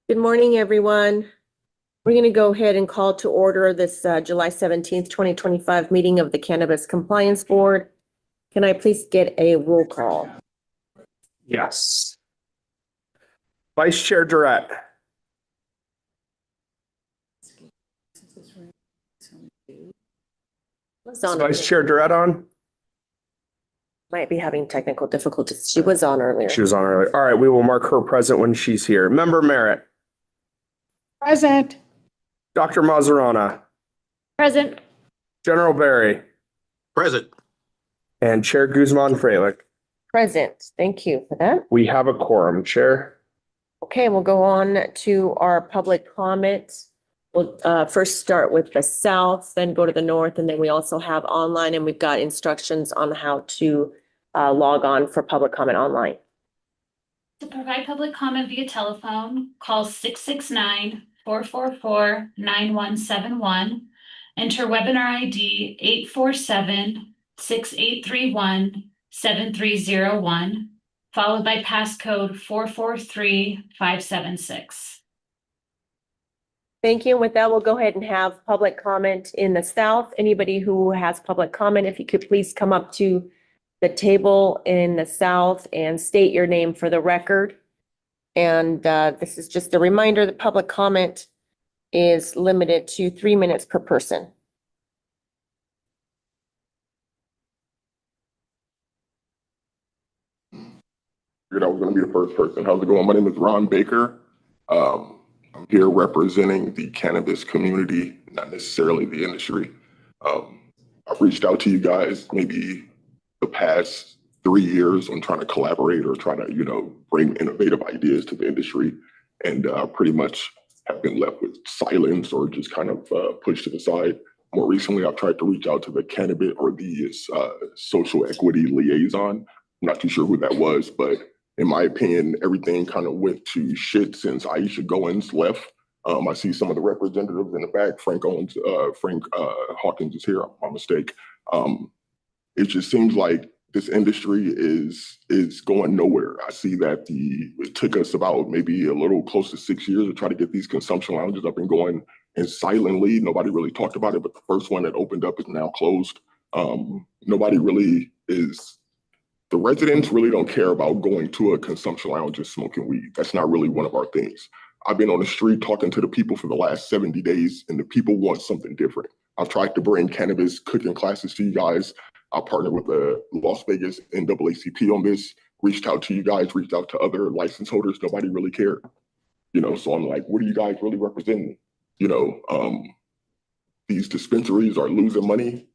Good morning, everyone. We're going to go ahead and call to order this July 17th, 2025 meeting of the Cannabis Compliance Board. Can I please get a roll call? Yes. Vice Chair Durrett. Is Vice Chair Durrett on? Might be having technical difficulties. She was on earlier. She was on earlier. All right, we will mark her present when she's here. Member Merritt. Present. Dr. Mazarana. Present. General Barry. Present. And Chair Guzman Freilich. Present. Thank you for that. We have a quorum, Chair. Okay, we'll go on to our public comments. We'll first start with the south, then go to the north, and then we also have online, and we've got instructions on how to log on for public comment online. To provide public comment via telephone, call 669-444-9171. Enter webinar ID 847-6831-7301, followed by passcode 443576. Thank you. With that, we'll go ahead and have public comment in the south. Anybody who has public comment, if you could please come up to the table in the south and state your name for the record. And this is just a reminder that public comment is limited to 3 minutes per person. Figured I was going to be the first person. How's it going? My name is Ron Baker. I'm here representing the cannabis community, not necessarily the industry. I've reached out to you guys maybe the past 3 years on trying to collaborate or trying to, bring innovative ideas to the industry, and pretty much have been left with silence or just kind of pushed to the side. More recently, I've tried to reach out to the cannabis or the social equity liaison. I'm not too sure who that was, but in my opinion, everything kind of went to shit since Aisha Goins left. I see some of the representatives in the back. Frank Hawkins is here. My mistake. It just seems like this industry is going nowhere. I see that it took us about maybe a little close to 6 years to try to get these consumption lounges up and going, and silently, nobody really talked about it, but the first one that opened up is now closed. Nobody really is. The residents really don't care about going to a consumption lounge and smoking weed. That's not really one of our things. I've been on the street talking to the people for the last 70 days, and the people want something different. I've tried to bring cannabis cooking classes to you guys. I partnered with the Las Vegas NAACP on this, reached out to you guys, reached out to other license holders. Nobody really cared. So I'm like, what are you guys really representing? These dispensaries are losing money.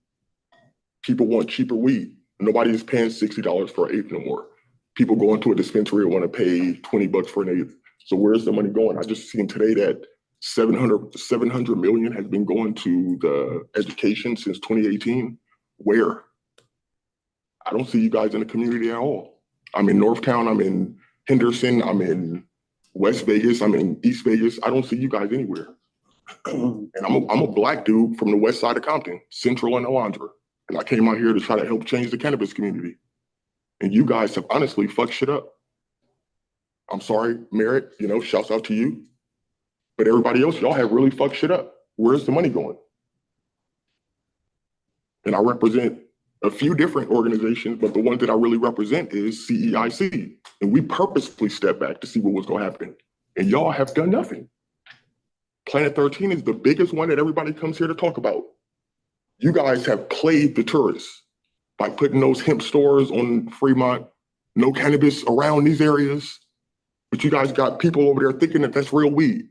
People want cheaper weed. Nobody is paying $60 for an eighth no more. People go into a dispensary and want to pay $20 for an eighth. So where's the money going? I just seen today that 700 million has been going to the education since 2018. Where? I don't see you guys in the community at all. I'm in Northtown, I'm in Henderson, I'm in West Vegas, I'm in East Vegas. I don't see you guys anywhere. And I'm a Black dude from the west side of Compton, Central and Alondra. And I came out here to try to help change the cannabis community. And you guys have honestly fucked shit up. I'm sorry, Merritt, shouts out to you. But everybody else, y'all have really fucked shit up. Where's the money going? And I represent a few different organizations, but the one that I really represent is CEIC. And we purposely stepped back to see what was going to happen. And y'all have done nothing. Planet 13 is the biggest one that everybody comes here to talk about. You guys have played the tourists by putting those hemp stores on Fremont, no cannabis around these areas. But you guys got people over there thinking that that's real weed.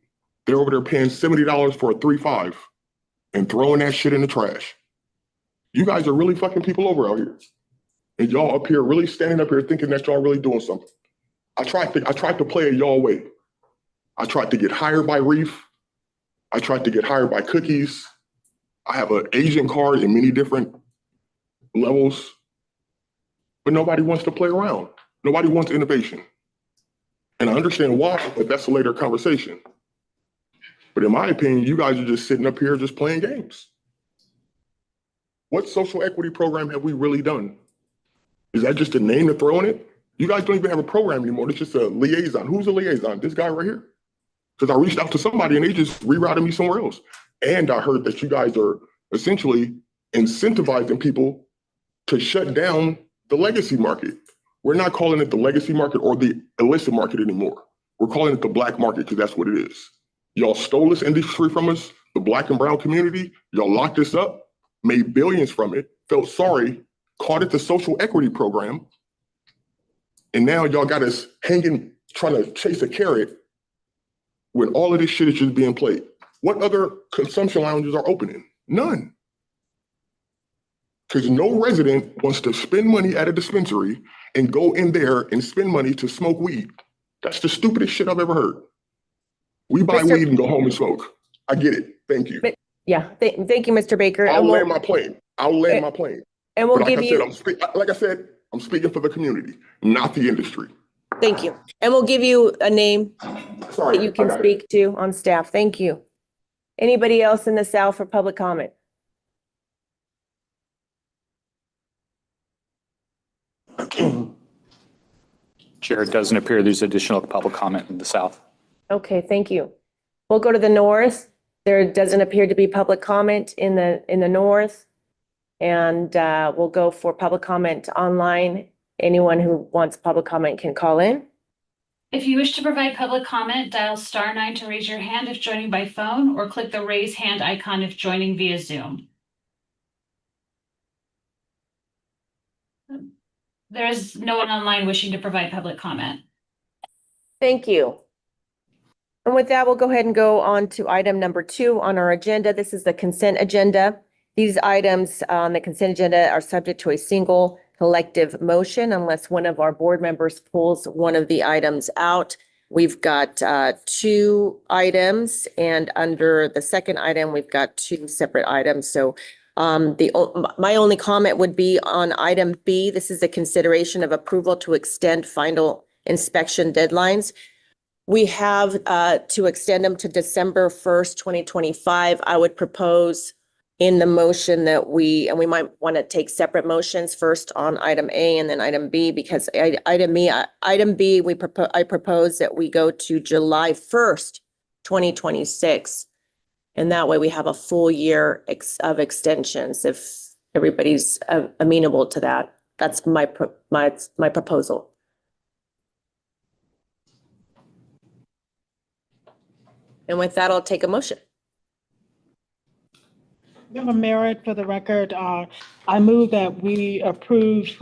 They're over there paying $70 for a 3.5 and throwing that shit in the trash. You guys are really fucking people over out here. And y'all up here really standing up here thinking that y'all really doing something. I tried to play it y'all way. I tried to get hired by Reef. I tried to get hired by Cookies. I have an agent card in many different levels, but nobody wants to play around. Nobody wants innovation. And I understand why, but that's a later conversation. But in my opinion, you guys are just sitting up here just playing games. What social equity program have we really done? Is that just a name to throw in it? You guys don't even have a program anymore. It's just a liaison. Who's a liaison? This guy right here. because I reached out to somebody and they just rerouted me somewhere else. And I heard that you guys are essentially incentivizing people to shut down the legacy market. We're not calling it the legacy market or the illicit market anymore. We're calling it the black market because that's what it is. Y'all stole this industry from us, the black and brown community. Y'all locked us up, made billions from it, felt sorry, called it the social equity program. And now y'all got us hanging, trying to chase a carrot when all of this shit is just being played. What other consumption lounges are opening? None. Because no resident wants to spend money at a dispensary and go in there and spend money to smoke weed. That's the stupidest shit I've ever heard. We buy weed and go home and smoke. I get it. Thank you. Yeah, thank you, Mr. Baker. I'll land my plane. And we'll But give you, like I said, I'm speaking for the community, not the industry. thank you. And we'll give you a name Sorry, that you can speak to on staff. Thank you. Anybody else in the South for public comment? Chair, it doesn't appear there's additional public comment in the South. Okay, thank you. We'll go to the North. There doesn't appear to be public comment in the North. And we'll go for public comment online. Anyone who wants public comment can call in. If you wish to provide public comment, dial *9 to raise your hand if joining by phone, or click the raise hand icon if joining via Zoom. There is no one online wishing to provide public comment. Thank you. And with that, we'll go ahead and go on to item number 2 on our agenda. This is the consent agenda. These items on the consent agenda are subject to a single collective motion unless one of our board members pulls one of the items out. We've got 2 items, and under the second item, we've got 2 separate items. So my only comment would be on item B. This is a consideration of approval to extend final inspection deadlines. We have to extend them to December 1st, 2025. I would propose in the motion that and we might want to take separate motions first on item A and then item B, because item B, I propose that we go to July 1st, 2026. And that way we have a full year of extensions if everybody's amenable to that. That's my proposal. And with that, I'll take a motion. Member Merritt, for the record, I move that we approve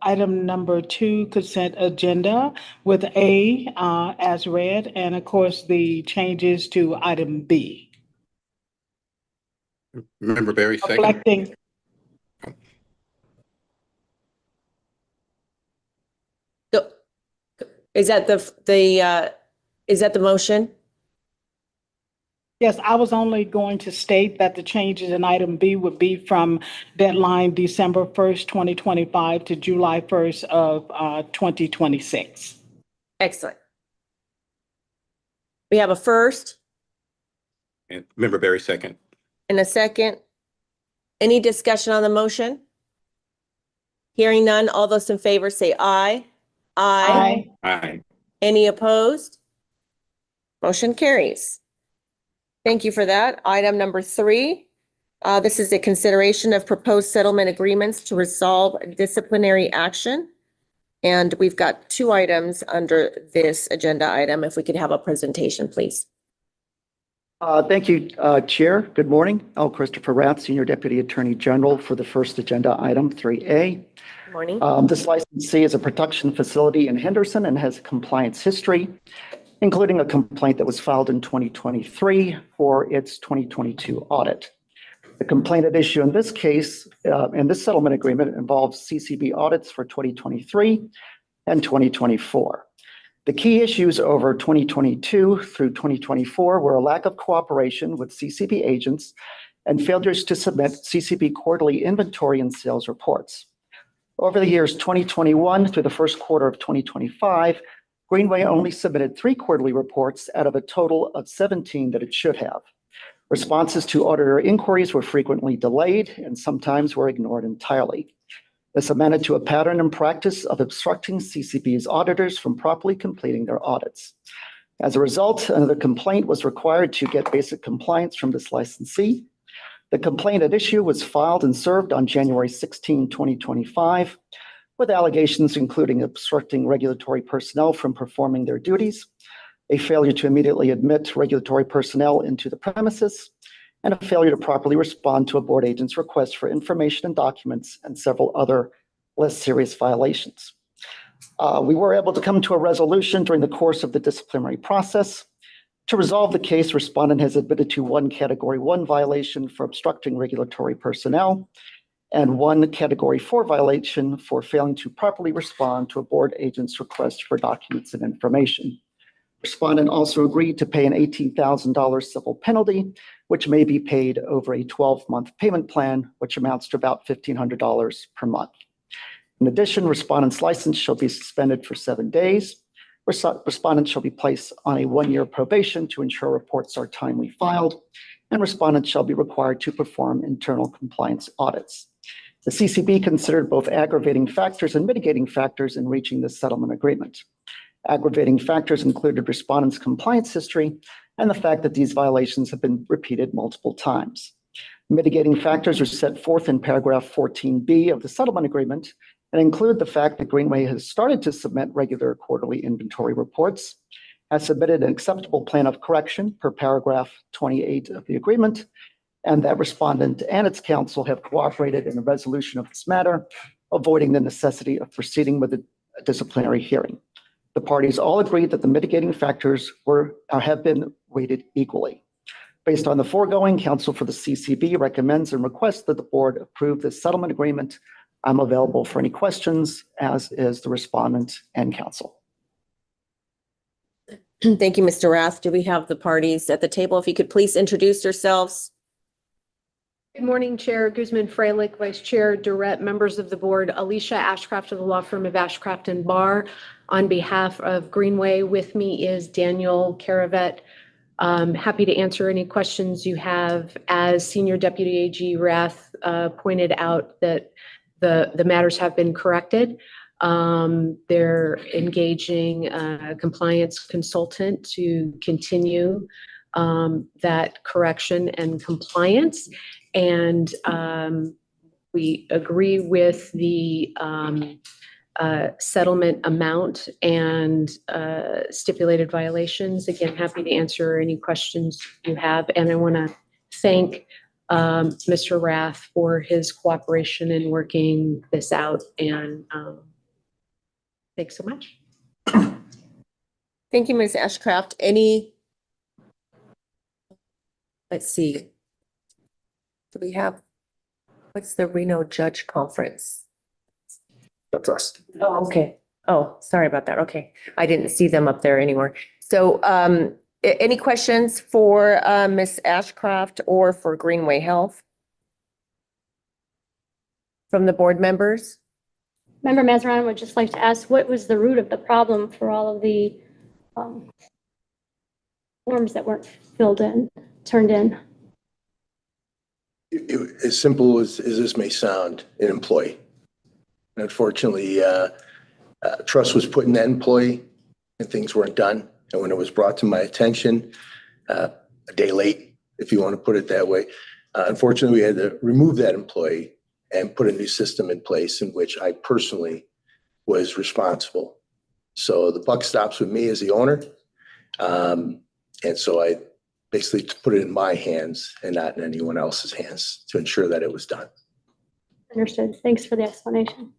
item number 2 consent agenda with A as read, and of course the changes to item B. Member Berry, second. Reflecting. Is that the motion? Yes, I was only going to state that the changes in item B would be from deadline December 1st, 2025 to July 1st of 2026. Excellent. We have a first And Member Berry, second. and a second. Any discussion on the motion? Hearing none, all those in favor say aye. Aye. Aye. Any opposed? Motion carries. Thank you for that. Item number 3. This is a consideration of proposed settlement agreements to resolve disciplinary action. And we've got 2 items under this agenda item. If we could have a presentation, please. Thank you, Chair. Good morning. Christopher Rath, Senior Deputy Attorney General for the first agenda item, 3A. Good morning. This licensee is a production facility in Henderson and has a compliance history, including a complaint that was filed in 2023 for its 2022 audit. The complaint at issue in this case, and this settlement agreement, involves CCB audits for 2023 and 2024. The key issues over 2022 through 2024 were a lack of cooperation with CCB agents and failures to submit CCB quarterly inventory and sales reports. Over the years 2021 through the first quarter of 2025, Greenway only submitted 3 quarterly reports out of a total of 17 that it should have. Responses to auditor inquiries were frequently delayed and sometimes were ignored entirely. This amounted to a pattern and practice of obstructing CCB's auditors from properly completing their audits. As a result, another complaint was required to get basic compliance from this licensee. The complaint at issue was filed and served on January 16, 2025, with allegations including obstructing regulatory personnel from performing their duties, a failure to immediately admit regulatory personnel into the premises, and a failure to properly respond to a board agent's request for information and documents, and several other less serious violations. We were able to come to a resolution during the course of the disciplinary process. To resolve the case, respondent has admitted to one Category 1 violation for obstructing regulatory personnel and one Category 4 violation for failing to properly respond to a board agent's request for documents and information. Respondent also agreed to pay an $18,000 civil penalty, which may be paid over a 12-month payment plan, which amounts to about $1,500 per month. In addition, respondent's license shall be suspended for 7 days. Respondent shall be placed on a 1-year probation to ensure reports are timely filed, and respondent shall be required to perform internal compliance audits. The CCB considered both aggravating factors and mitigating factors in reaching this settlement agreement. Aggravating factors included respondent's compliance history and the fact that these violations have been repeated multiple times. Mitigating factors are set forth in paragraph 14B of the settlement agreement and include the fact that Greenway has started to submit regular quarterly inventory reports, has submitted an acceptable plan of correction per paragraph 28 of the agreement, and that respondent and its counsel have cooperated in the resolution of this matter, avoiding the necessity of proceeding with a disciplinary hearing. The parties all agreed that the mitigating factors have been weighted equally. Based on the foregoing, counsel for the CCB recommends and requests that the board approve this settlement agreement. I'm available for any questions, as is the respondent and counsel. Thank you, Mr. Rath. Do we have the parties at the table? If you could please introduce yourselves. Good morning, Chair Guzman Freilich, Vice Chair Durrett, members of the board, Alicia Ashcraft of the law firm of Ashcraft and Barr. On behalf of Greenway, with me is Daniel Caravet. Happy to answer any questions you have. As Senior Deputy AG Rath pointed out, that the matters have been corrected. They're engaging a compliance consultant to continue that correction and compliance. And we agree with the settlement amount and stipulated violations. Again, happy to answer any questions you have. And I want to thank Mr. Rath for his cooperation in working this out. And thanks so much. Thank you, Ms. Ashcraft. Let's see. Do we have, what's the Reno Judge Conference? That's us. Oh, okay. Oh, sorry about that. Okay. I didn't see them up there anymore. So any questions for Ms. Ashcraft or for Greenway Health? From the board members? Member Mazarin would just like to ask, what was the root of the problem for all of the forms that weren't turned in? As simple as this may sound, an employee. Unfortunately, trust was put in that employee and things weren't done. And when it was brought to my attention, a day late, if you want to put it that way, unfortunately, we had to remove that employee and put a new system in place in which I personally was responsible. So the buck stops with me as the owner. And so I basically put it in my hands and not in anyone else's hands to ensure that it was done. Understood. Thanks for the explanation.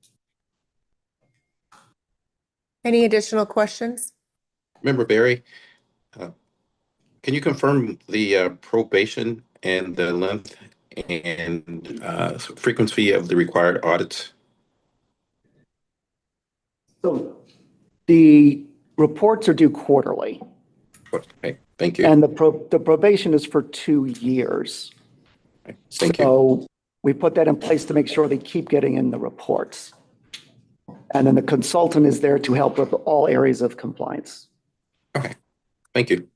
Any additional questions? Member Barry, can you confirm the probation and the length and frequency of the required audits? So the reports are due quarterly. Okay, thank you. And the probation is for 2 years. Okay, thank you. So we put that in place to make sure they keep getting in the reports. And then the consultant is there to help with all areas of compliance. Okay, thank you.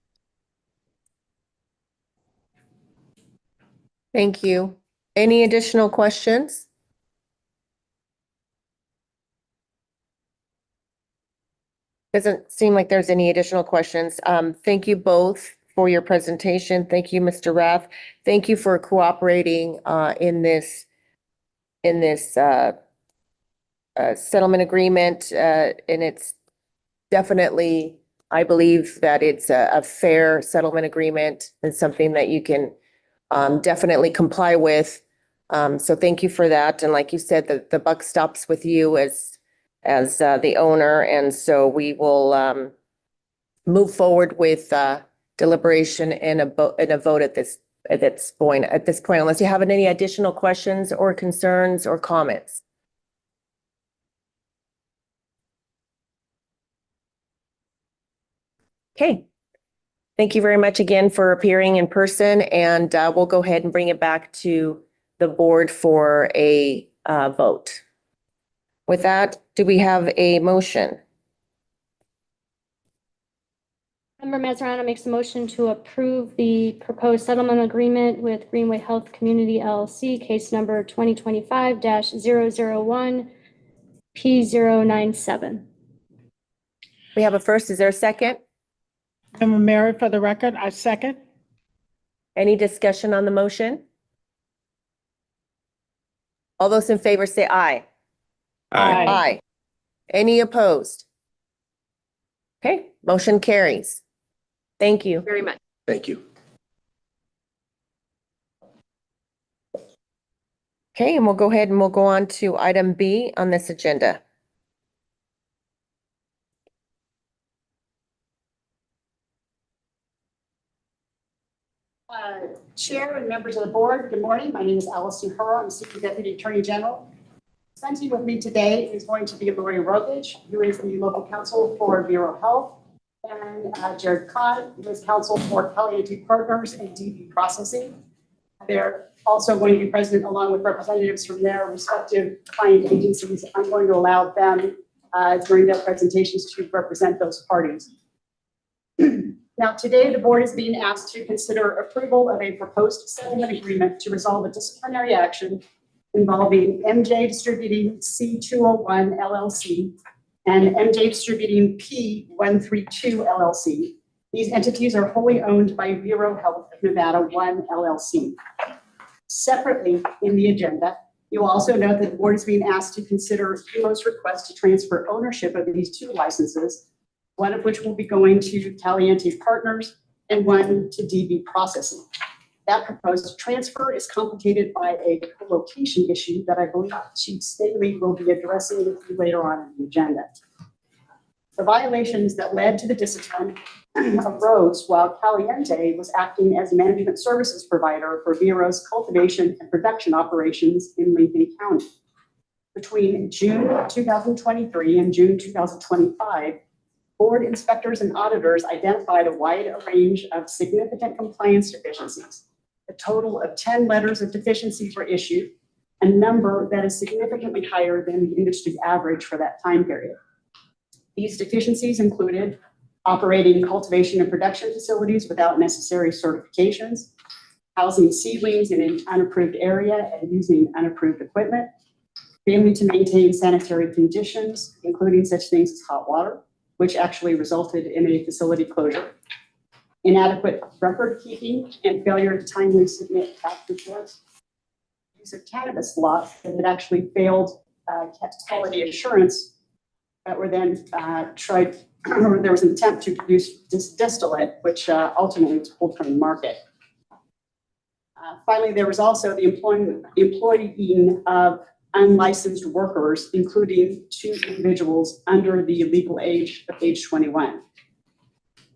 Thank you. Any additional questions? Doesn't seem like there's any additional questions. Thank you both for your presentation. Thank you, Mr. Rath. Thank you for cooperating in this settlement agreement. And it's definitely, I believe that it's a fair settlement agreement and something that you can definitely comply with. So thank you for that. And like you said, the buck stops with you as the owner. And so we will move forward with deliberation and a vote at this point, unless you have any additional questions or concerns or comments. Okay. Thank you very much again for appearing in person, and we'll go ahead and bring it back to the board for a vote. With that, do we have a motion? Member Mazzarano makes a motion to approve the proposed settlement agreement with Greenway Health Community LLC, case number 2025-001 P097. We have a first. Is there a second? Member Merritt, for the record, I second. Any discussion on the motion? All those in favor say aye. Aye. Aye. Any opposed? Okay, motion carries. Thank you. Very much. Thank you. Okay, and we'll go ahead and we'll go on to item B on this agenda. Chair and members of the board, good morning. My name is Allison Hurrah. I'm Senior Deputy Attorney General. Presenting with me today is going to be Lori Roglic, who is the local counsel for Vireo Health, and Jared Kahn, who is counsel for Caliente Partners and DB Processing. They're also going to be present along with representatives from their respective client agencies. I'm going to allow them during their presentations to represent those parties. Now, today, the board is being asked to consider approval of a proposed settlement agreement to resolve a disciplinary action involving MJ Distributing C201 LLC and MJ Distributing P132 LLC. These entities are wholly owned by Vireo Health of Nevada 1 LLC. Separately in the agenda, you will also note that the board is being asked to consider Vireo's request to transfer ownership of these two licenses, one of which will be going to Caliente Partners and one to DB Processing. That proposed transfer is complicated by a co-location issue that I believe Chief Staley will be addressing with you later on in the agenda. The violations that led to the discipline arose while Caliente was acting as management services provider for Vireo's cultivation and production operations in Lincoln County. Between June 2023 and June 2025, board inspectors and auditors identified a wide range of significant compliance deficiencies. A total of 10 letters of deficiencies were issued, a number that is significantly higher than the industry average for that time period. These deficiencies included operating cultivation and production facilities without necessary certifications, housing seedlings in an unapproved area and using unapproved equipment, failing to maintain sanitary conditions, including such things as hot water, which actually resulted in a facility closure, inadequate record keeping and failure to timely submit tax reports, use of cannabis laws that had actually failed quality assurance that were then tried, or there was an attempt to produce distillate, which ultimately was pulled from the market. Finally, there was also the employing of unlicensed workers, including 2 individuals under the legal age of age 21,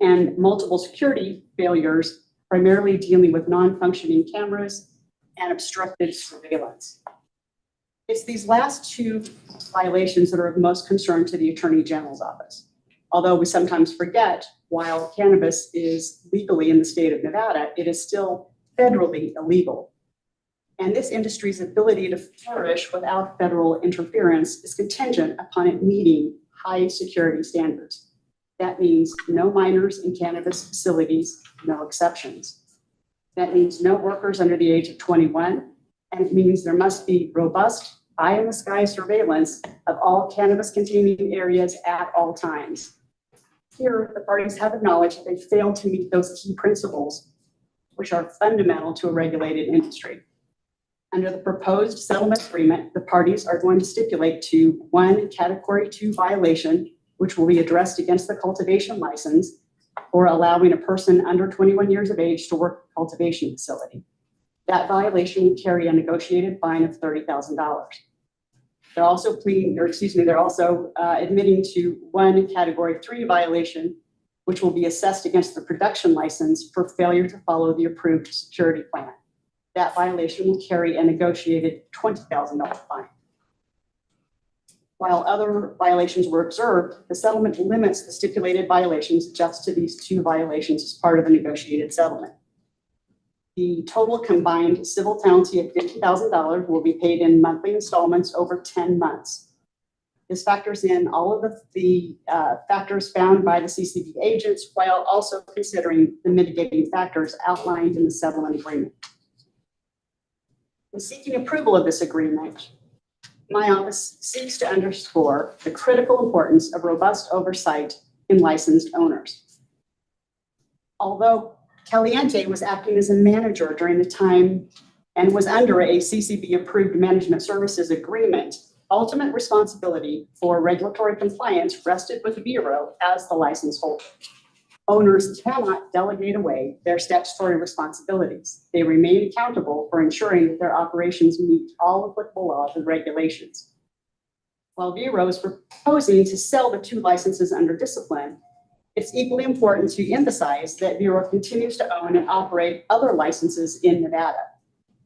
and multiple security failures, primarily dealing with non-functioning cameras and obstructed surveillance. It's these last 2 violations that are of most concern to the Attorney General's office. Although we sometimes forget, while cannabis is legally in the state of Nevada, it is still federally illegal. And this industry's ability to flourish without federal interference is contingent upon it meeting high security standards. That means no minors in cannabis facilities, no exceptions. That means no workers under the age of 21, and it means there must be robust eye-in-the-sky surveillance of all cannabis-containing areas at all times. Here, the parties have acknowledged that they failed to meet those key principles, which are fundamental to a regulated industry. Under the proposed settlement agreement, the parties are going to stipulate to one Category 2 violation, which will be addressed against the cultivation license for allowing a person under 21 years of age to work at a cultivation facility. That violation would carry a negotiated fine of $30,000. They're also admitting to one Category 3 violation, which will be assessed against the production license for failure to follow the approved security plan. That violation will carry a negotiated $20,000 fine. While other violations were observed, the settlement limits the stipulated violations just to these two violations as part of the negotiated settlement. The total combined civil penalty of $50,000 will be paid in monthly installments over 10 months. This factors in all of the factors found by the CCB agents while also considering the mitigating factors outlined in the settlement agreement. In seeking approval of this agreement, my office seeks to underscore the critical importance of robust oversight in licensed owners. Although Caliente was acting as a manager during the time and was under a CCB-approved management services agreement, ultimate responsibility for regulatory compliance rested with Vireo as the license holder. Owners cannot delegate away their statutory responsibilities. They remain accountable for ensuring that their operations meet all applicable laws and regulations. While Vireo is proposing to sell the two licenses under discipline, it's equally important to emphasize that Vireo continues to own and operate other licenses in Nevada.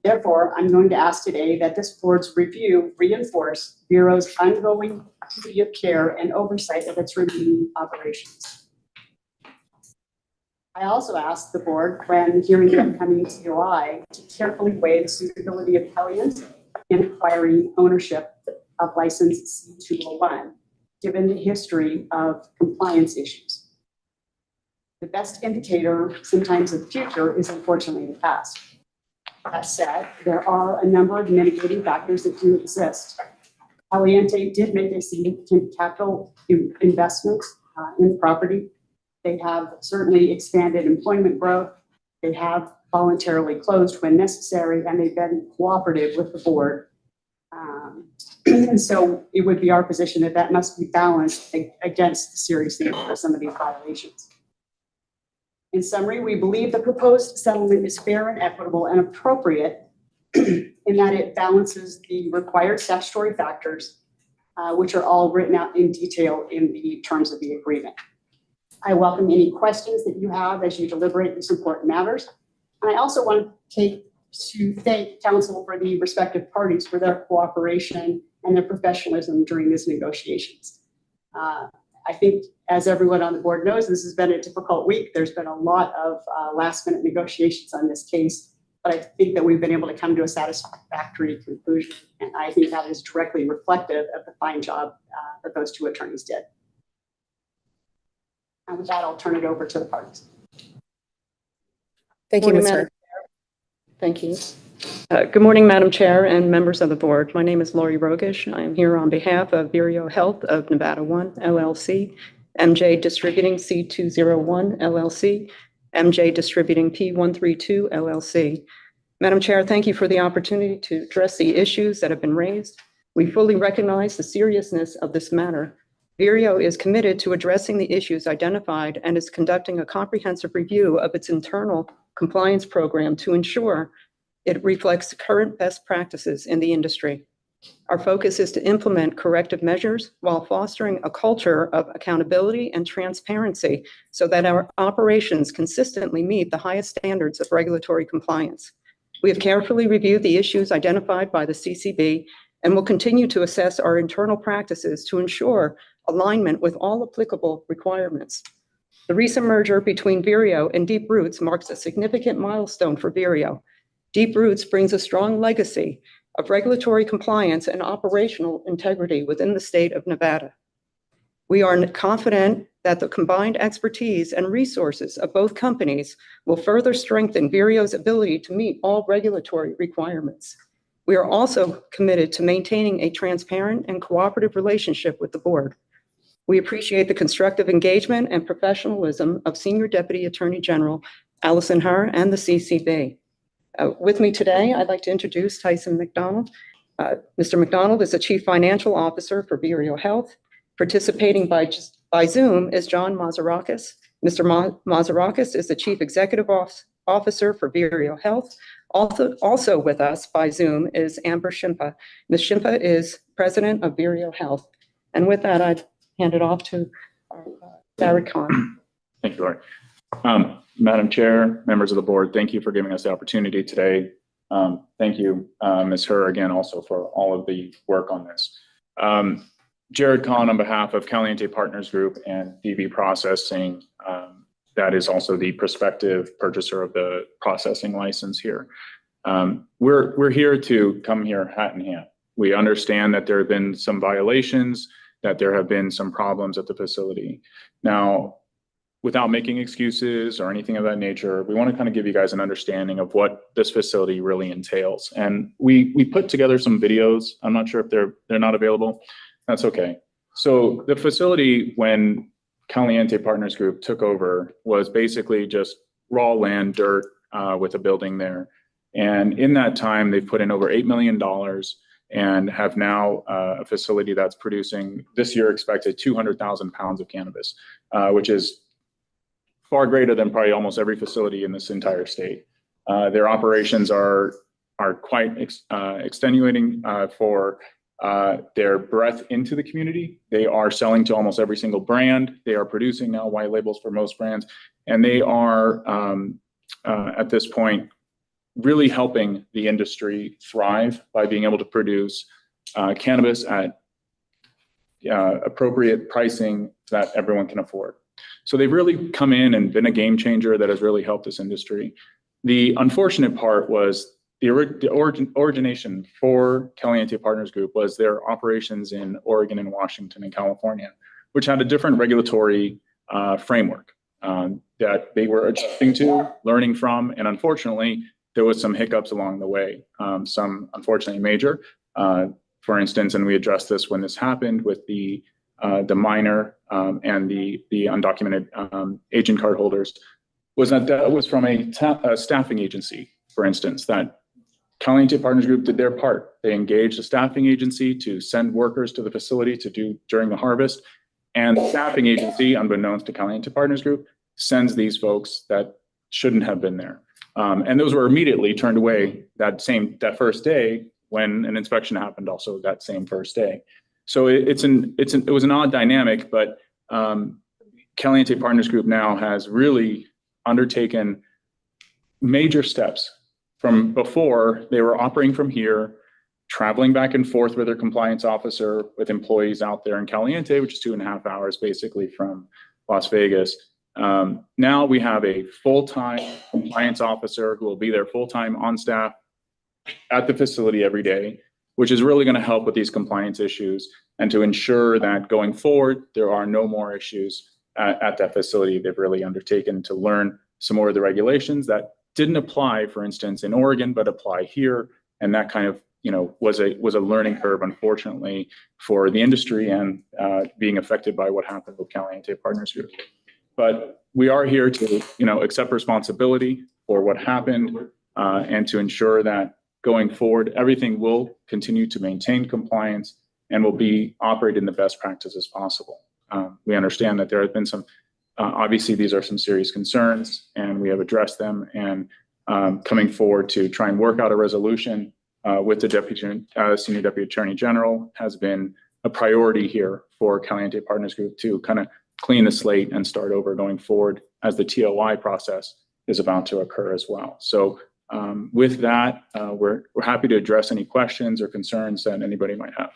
Therefore, I'm going to ask today that this board's review reinforce Vireo's ongoing duty of care and oversight of its remaining operations. I also asked the board, when hearing the upcoming TOI, to carefully weigh the suitability of Caliente in acquiring ownership of license C201, given the history of compliance issues. The best indicator sometimes of the future is unfortunately the past. That said, there are a number of mitigating factors that do exist. Caliente did make a significant capital investment in property. They have certainly expanded employment growth. They have voluntarily closed when necessary, and they've been cooperative with the board. And so it would be our position that that must be balanced against the seriousness of some of these violations. In summary, we believe the proposed settlement is fair and equitable and appropriate in that it balances the required statutory factors, which are all written out in detail in the terms of the agreement. I welcome any questions that you have as you deliberate these important matters. And I also want to thank counsel for the respective parties for their cooperation and their professionalism during these negotiations. I think, as everyone on the board knows, this has been a difficult week. There's been a lot of last-minute negotiations on this case, but I think that we've been able to come to a satisfactory conclusion, and I think that is directly reflective of the fine job that those two attorneys did. And with that, I'll turn it over to the parties. Thank you, Ms. Madam Hurd. Thank you. Good morning, Madam Chair and members of the board. My name is Lori Rogish. I am here on behalf of Vireo Health of Nevada 1 LLC, MJ Distributing C201 LLC, MJ Distributing P132 LLC. Madam Chair, thank you for the opportunity to address the issues that have been raised. We fully recognize the seriousness of this matter. Vireo is committed to addressing the issues identified and is conducting a comprehensive review of its internal compliance program to ensure it reflects current best practices in the industry. Our focus is to implement corrective measures while fostering a culture of accountability and transparency so that our operations consistently meet the highest standards of regulatory compliance. We have carefully reviewed the issues identified by the CCB and will continue to assess our internal practices to ensure alignment with all applicable requirements. The recent merger between Vireo and Deep Roots marks a significant milestone for Vireo. Deep Roots brings a strong legacy of regulatory compliance and operational integrity within the state of Nevada. We are confident that the combined expertise and resources of both companies will further strengthen Vireo's ability to meet all regulatory requirements. We are also committed to maintaining a transparent and cooperative relationship with the board. We appreciate the constructive engagement and professionalism of Senior Deputy Attorney General Allison Herr and the CCB. With me today, I'd like to introduce Tyson McDonald. Mr. McDonald is the Chief Financial Officer for Vireo Health. Participating by Zoom is John Mazarakis. Mr. Mazarakis is the Chief Executive Officer for Vireo Health. Also with us by Zoom is Amber Shimpa. Ms. Shimpa is President of Vireo Health. And with that, I'd hand it off to Barry Kahn. Thank you, Lori. Madam Chair, members of the board, thank you for giving us the opportunity today. Thank you, Ms. Herr, again, also for all of the work on this. Jared Kahn on behalf of Caliente Partners Group and DB Processing, that is also the prospective purchaser of the processing license here. We're here to come here hat in hand. We understand that there have been some violations, that there have been some problems at the facility. Now, without making excuses or anything of that nature, we want to kind of give you guys an understanding of what this facility really entails. And we put together some videos. I'm not sure if they're not available. That's okay. So the facility, when Caliente Partners Group took over, was basically just raw land, dirt, with a building there. And in that time, they've put in over $8 million and have now a facility that's producing this year expected 200,000 pounds of cannabis, which is far greater than probably almost every facility in this entire state. Their operations are quite extenuating for their breadth into the community. They are selling to almost every single brand. They are producing now white labels for most brands. And they are, at this point, really helping the industry thrive by being able to produce cannabis at appropriate pricing that everyone can afford. So they've really come in and been a game changer that has really helped this industry. The unfortunate part was the origination for Caliente Partners Group was their operations in Oregon and Washington and California, which had a different regulatory framework that they were adjusting to, learning from, and unfortunately, there was some hiccups along the way, some unfortunately major. For instance, and we addressed this when this happened with the minor and the undocumented agent card holders, was that was from a staffing agency, for instance, that Caliente Partners Group did their part. They engaged a staffing agency to send workers to the facility to do during the harvest. And the staffing agency, unbeknownst to Caliente Partners Group, sends these folks that shouldn't have been there. And those were immediately turned away that first day when an inspection happened also that same first day. So it was an odd dynamic, but Caliente Partners Group now has really undertaken major steps. From before, they were operating from here, traveling back and forth with their compliance officer, with employees out there in Caliente, which is 2.5 hours basically from Las Vegas. Now we have a full-time compliance officer who will be there full-time on staff at the facility every day, which is really going to help with these compliance issues and to ensure that going forward, there are no more issues at that facility. They've really undertaken to learn some more of the regulations that didn't apply, for instance, in Oregon, but apply here. And that kind of, was a learning curve, unfortunately, for the industry and being affected by what happened with Caliente Partners Group. But we are here to, accept responsibility for what happened and to ensure that going forward, everything will continue to maintain compliance and will be operated in the best practices possible. We understand that there have been some, obviously these are some serious concerns and we have addressed them, and coming forward to try and work out a resolution with the Senior Deputy Attorney General has been a priority here for Caliente Partners Group to kind of clean the slate and start over going forward as the TOI process is about to occur as well. So with that, we're happy to address any questions or concerns that anybody might have.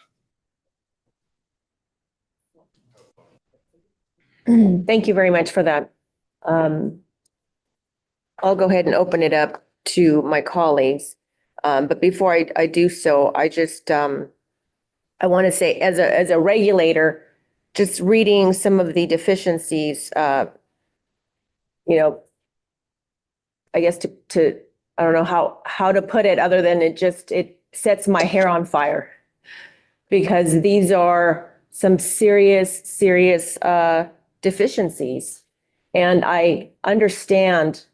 Thank you very much for that. I'll go ahead and open it up to my colleagues. But before I do so, I just, I want to say as a regulator, just reading some of the deficiencies, I guess to I don't know how to put it other than it sets my hair on fire, because these are some serious deficiencies. And I understand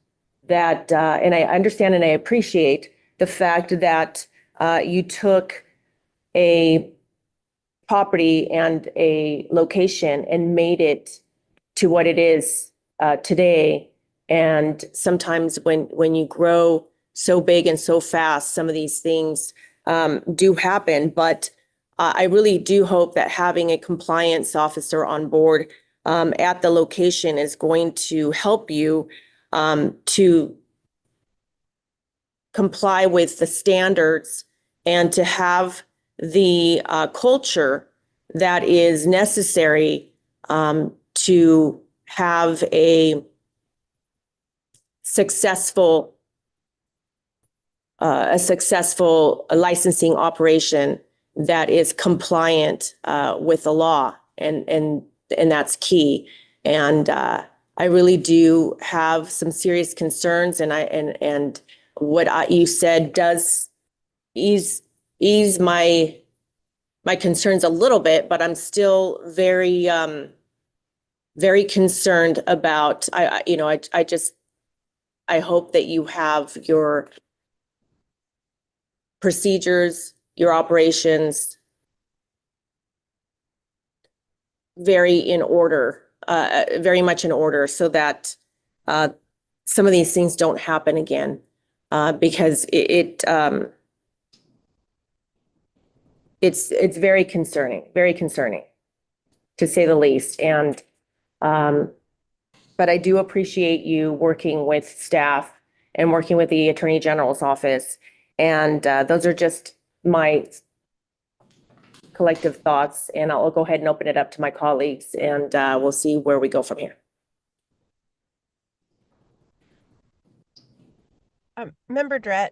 that, and I understand and I appreciate the fact that you took a property and a location and made it to what it is today. And sometimes when you grow so big and so fast, some of these things do happen. But I really do hope that having a compliance officer on board at the location is going to help you to comply with the standards and to have the culture that is necessary to have a successful licensing operation that is compliant with the law, and that's key. And I really do have some serious concerns, and what you said does ease my concerns a little bit, but I'm still very concerned about, I hope that you have your procedures, your operations very much in order, so that some of these things don't happen again, because it's very concerning, to say the least. And but I do appreciate you working with staff and working with the Attorney General's office. And those are just my collective thoughts. And I'll go ahead and open it up to my colleagues, and we'll see where we go from here. Member Drett,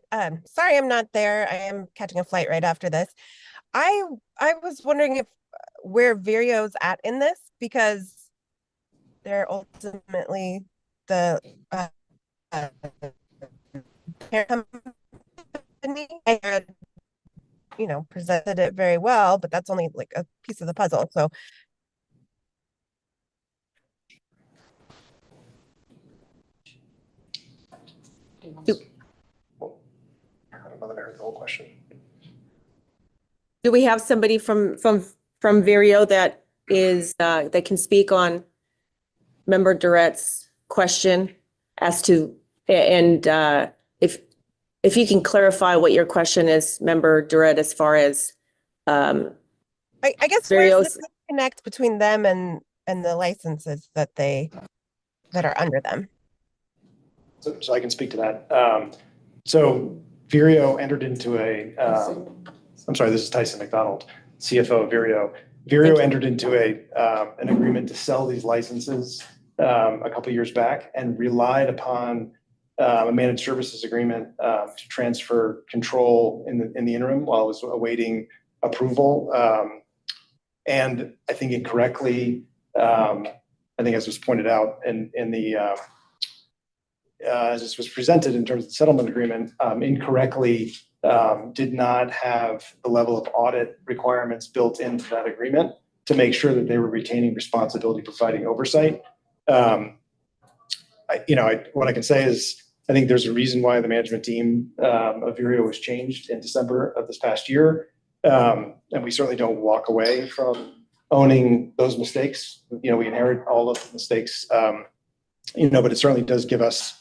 sorry I'm not there. I am catching a flight right after this. I was wondering if where Vireo's at in this, because they're ultimately the parent company. I had, presented it very well, but that's only like a piece of the puzzle. So Do we have somebody from Vireo that is that can speak on Member Durrett's question as to, and if you can clarify what your question is, Member Durrett, as far as I guess where's the disconnect between them and the licenses that are under them? So I can speak to that. So Vireo entered into I'm sorry, this is Tyson McDonald, CFO of Vireo. Vireo entered into an agreement to sell these licenses a couple of years back, and relied upon a managed services agreement to transfer control in the interim while it was awaiting approval. And I think incorrectly, I think as was pointed out in the as this was presented in terms of the settlement agreement, incorrectly did not have the level of audit requirements built into that agreement to make sure that they were retaining responsibility, providing oversight. What I can say is, I think there's a reason why the management team of Vireo was changed in December of this past year. And we certainly don't walk away from owning those mistakes. We inherit all of the mistakes, but it certainly does give us,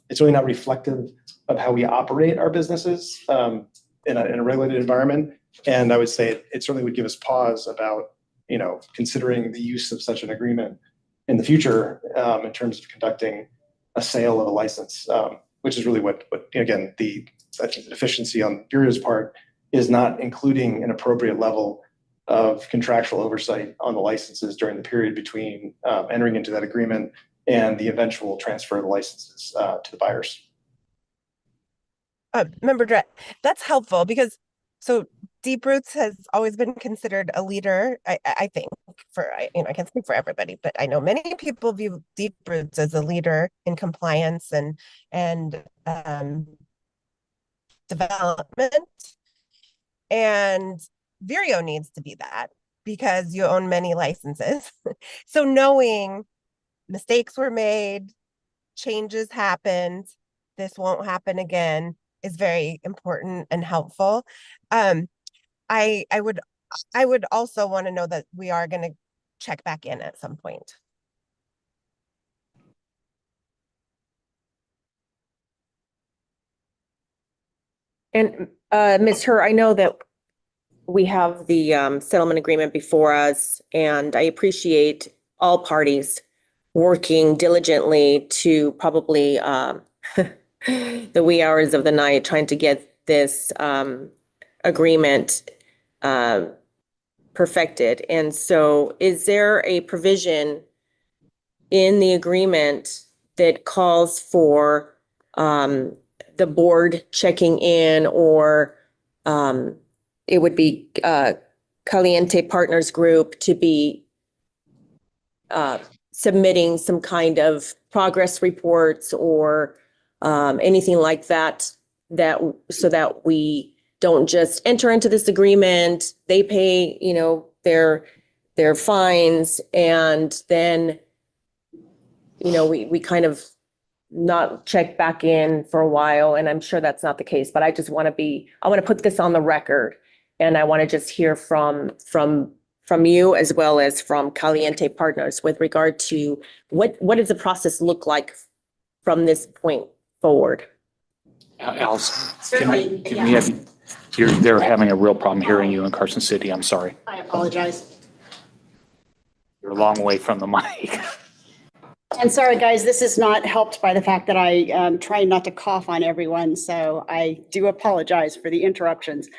it's really not reflective of how we operate our businesses in a regulated environment. And I would say it certainly would give us pause about, considering the use of such an agreement in the future in terms of conducting a sale of a license, which is really what again, I think the deficiency on Vireo's part is not including an appropriate level of contractual oversight on the licenses during the period between entering into that agreement and the eventual transfer of the licenses to the buyers. Member Drett, that's helpful, because Deep Roots has always been considered a leader. I think I can't speak for everybody, but I know many people view Deep Roots as a leader in compliance and development, and Vireo needs to be that. because you own many licenses. So knowing mistakes were made, changes happened, this won't happen again is very important and helpful. I would also want to know that we are going to check back in at some point. And Ms. Her, I know that we have the settlement agreement before us, and I appreciate all parties working diligently to probably the wee hours of the night trying to get this agreement perfected. And so is there a provision in the agreement that calls for the board checking in, or it would be Caliente Partners Group to be submitting some kind of progress reports or anything like that, so that we don't just enter into this agreement, they pay, their fines, and then, we kind of not check back in for a while, and I'm sure that's not the case, but I want to put this on the record, and I want to just hear from you as well as from Caliente Partners with regard to what does the process look like from this point forward? Alice, can we have, they're having a real problem hearing you in Carson City. I'm sorry. I apologize. You're a long way from the mic. And sorry, guys, this is not helped by the fact that I am trying not to cough on everyone, so I do apologize for the interruptions.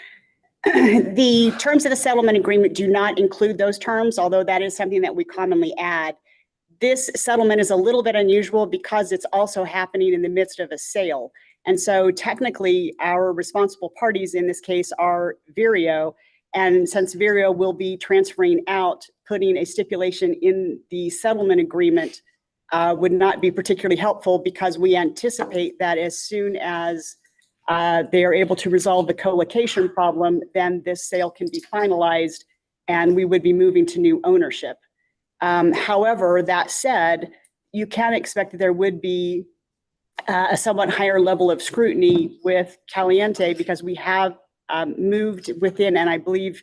The terms of the settlement agreement do not include those terms, although that is something that we commonly add. This settlement is a little bit unusual because it's also happening in the midst of a sale. And so technically, our responsible parties in this case are Vireo. And since Vireo will be transferring out, putting a stipulation in the settlement agreement would not be particularly helpful, because we anticipate that as soon as they are able to resolve the co-location problem, then this sale can be finalized and we would be moving to new ownership. However, that said, you can expect that there would be a somewhat higher level of scrutiny with Caliente, because we have moved within, and I believe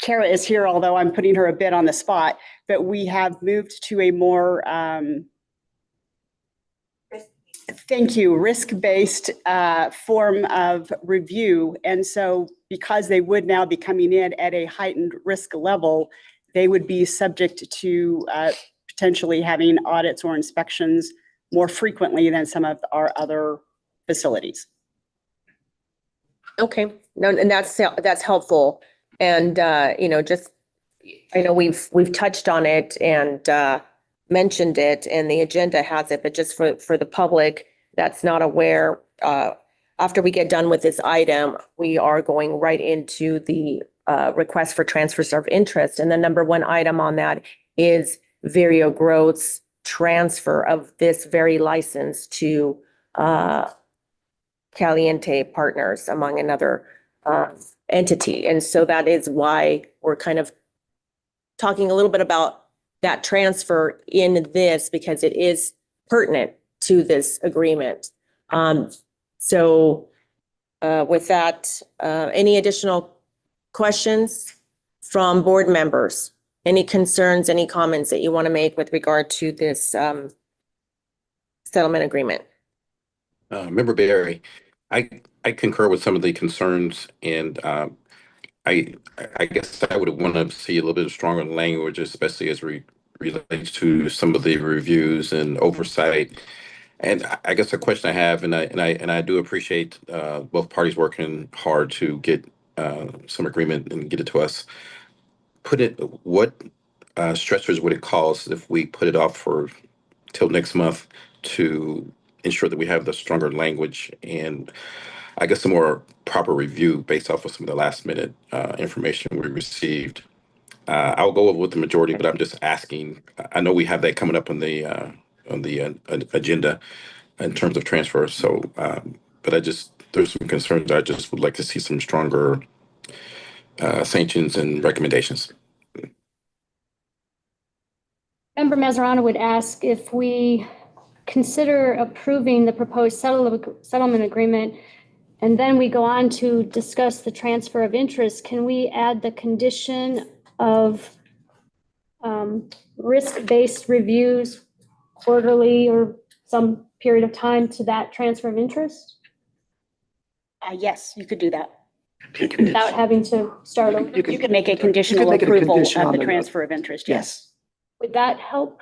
Kara is here, although I'm putting her a bit on the spot, but we have moved to a more, risk-based form of review. And so because they would now be coming in at a heightened risk level, they would be subject to potentially having audits or inspections more frequently than some of our other facilities. Okay, no, and that's helpful. And, I know we've touched on it and mentioned it, and the agenda has it, but just for the public that's not aware, after we get done with this item, we are going right into the request for transfers of interest. And the number one item on that is Vireo Growth's transfer of this very license to Caliente Partners, among another entity. And so that is why we're kind of talking a little bit about that transfer in this, because it is pertinent to this agreement. So with that, any additional questions from board members? Any concerns, any comments that you want to make with regard to this settlement agreement? Member Barry, I concur with some of the concerns, and I guess I would want to see a little bit of stronger language, especially as relates to some of the reviews and oversight. And I guess the question I have, and I do appreciate both parties working hard to get some agreement and get it to us. What stressors would it cause if we put it off for till next month to ensure that we have the stronger language and I guess a more proper review based off of some of the last minute information we received? I'll go with the majority, but I'm just asking. I know we have that coming up on the agenda in terms of transfer. So, but there's some concerns. I just would like to see some stronger sanctions and recommendations. Member Mazzarano would ask if we consider approving the proposed settlement agreement, and then we go on to discuss the transfer of interest, can we add the condition of risk-based reviews quarterly or some period of time to that transfer of interest Yes, you could do that. without having to start over? You could make a conditional make it a approval condition of on the the- transfer of interest, yes. Would that help?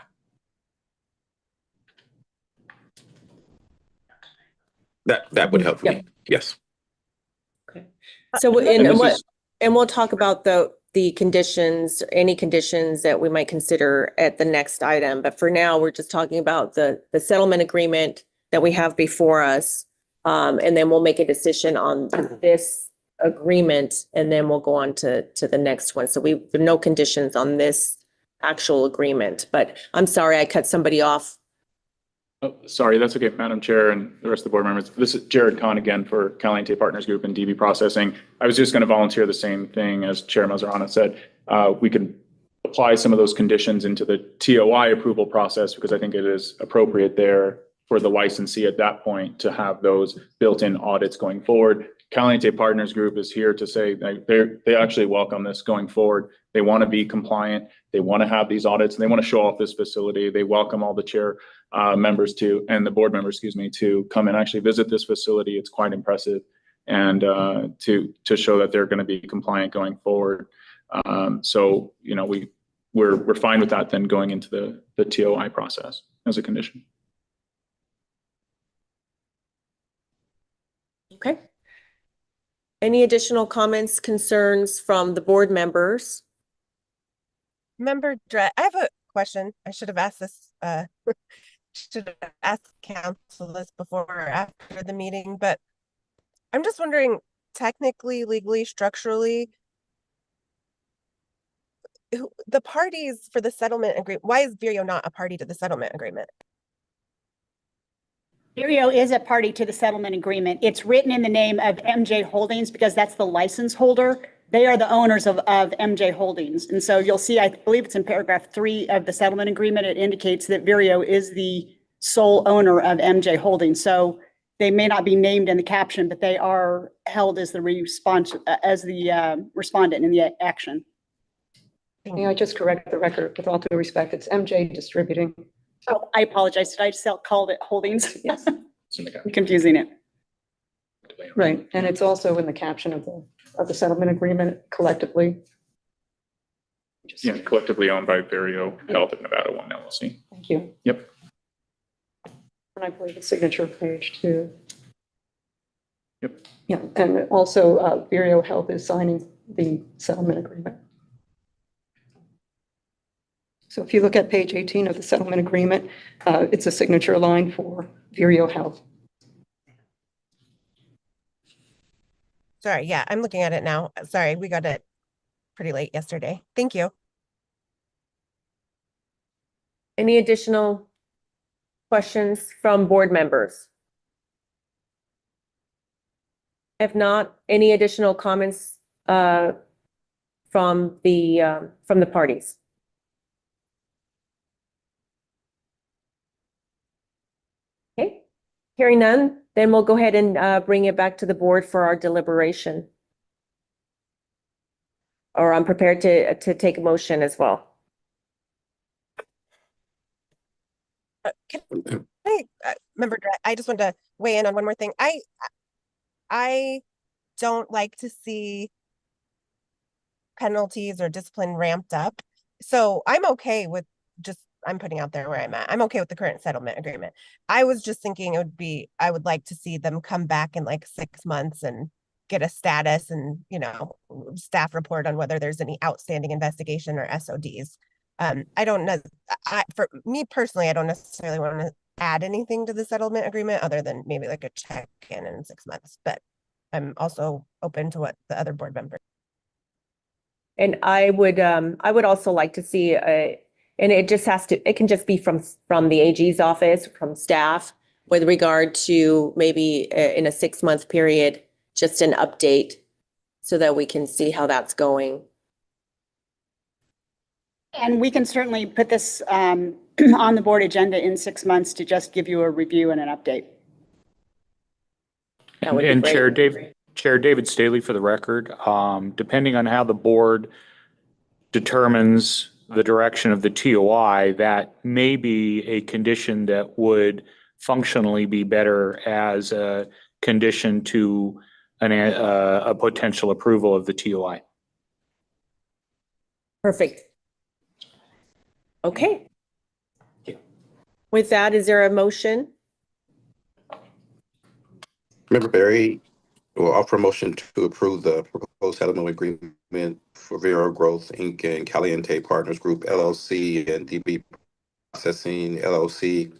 That would help me. Yes. So, And this is- and we'll talk about the conditions, any conditions that we might consider at the next item. But for now, we're just talking about the settlement agreement that we have before us. And then we'll make a decision on this agreement, and then we'll go on to the next one. So there are no conditions on this actual agreement, but I'm sorry, I cut somebody off. Oh, sorry, that's okay, Madam Chair and the rest of the board members. This is Jared Kahn again for Caliente Partners Group and DB Processing. I was just going to volunteer the same thing as Chair Mazzarano said. We could apply some of those conditions into the TOI approval process because I think it is appropriate there for the licensee at that point to have those built-in audits going forward. Caliente Partners Group is here to say they actually welcome this going forward. They want to be compliant. They want to have these audits and they want to show off this facility. They welcome all the chair members and the board members, to come and actually visit this facility. It's quite impressive, and to show that they're going to be compliant going forward. So we're fine with that then going into the TOI process as a condition. Okay. Any additional comments, concerns from the board members? Member Dret, I have a question. I should have asked this, should have asked council this before or after the meeting, but I'm just wondering, technically, legally, structurally, the parties for the settlement agreement, why is Vireo not a party to the settlement agreement? Vireo is a party to the settlement agreement. It's written in the name of MJ Holdings because that's the license holder. They are the owners of MJ Holdings. And so you'll see, I believe it's in paragraph 3 of the settlement agreement. It indicates that Vireo is the sole owner of MJ Holdings. So they may not be named in the caption, but they are held as the respondent in the action. May I just correct the record with all due respect? It's MJ Distributing. Oh, I apologize. Did I just called it Holdings? Yes. I'm confusing it. Right, and it's also in the caption of the settlement agreement collectively. Yeah, collectively owned by Vireo Health of Nevada One LLC. Thank you. Yep. And I believe the signature page too. Yep. Yeah, and also Vireo Health is signing the settlement agreement. So if you look at page 18 of the settlement agreement, it's a signature line for Vireo Health. Sorry, yeah, I'm looking at it now. Sorry, we got it pretty late yesterday. Thank you. Any additional questions from board members? If not, any additional comments from the parties? Okay, hearing none, then we'll go ahead and bring it back to the board for our deliberation. Or I'm prepared to take a motion as well. Member Dret, I just wanted to weigh in on one more thing. I don't like to see penalties or discipline ramped up. So I'm okay with I'm putting out there where I'm at. I'm okay with the current settlement agreement. I was just thinking I would like to see them come back in like 6 months and get a status and, staff report on whether there's any outstanding investigation or SODs. I don't know. For me personally, I don't necessarily want to add anything to the settlement agreement other than maybe like a check-in in 6 months, but I'm also open to what the other board members. And I would also like to see and it can just be from the AG's office, from staff, with regard to maybe in a 6-month period, just an update so that we can see how that's going. And we can certainly put this on the board agenda in 6 months to just give you a review and an update. That would be And great. Chair David Staley for the record, depending on how the board determines the direction of the TOI, that may be a condition that would functionally be better as a condition to a potential approval of the TOI. Perfect. Okay. With that, is there a motion? Member Barry will offer a motion to approve the proposed settlement agreement for Vero Growth Inc. and Caliente Partners Group LLC and DB Processing LLC,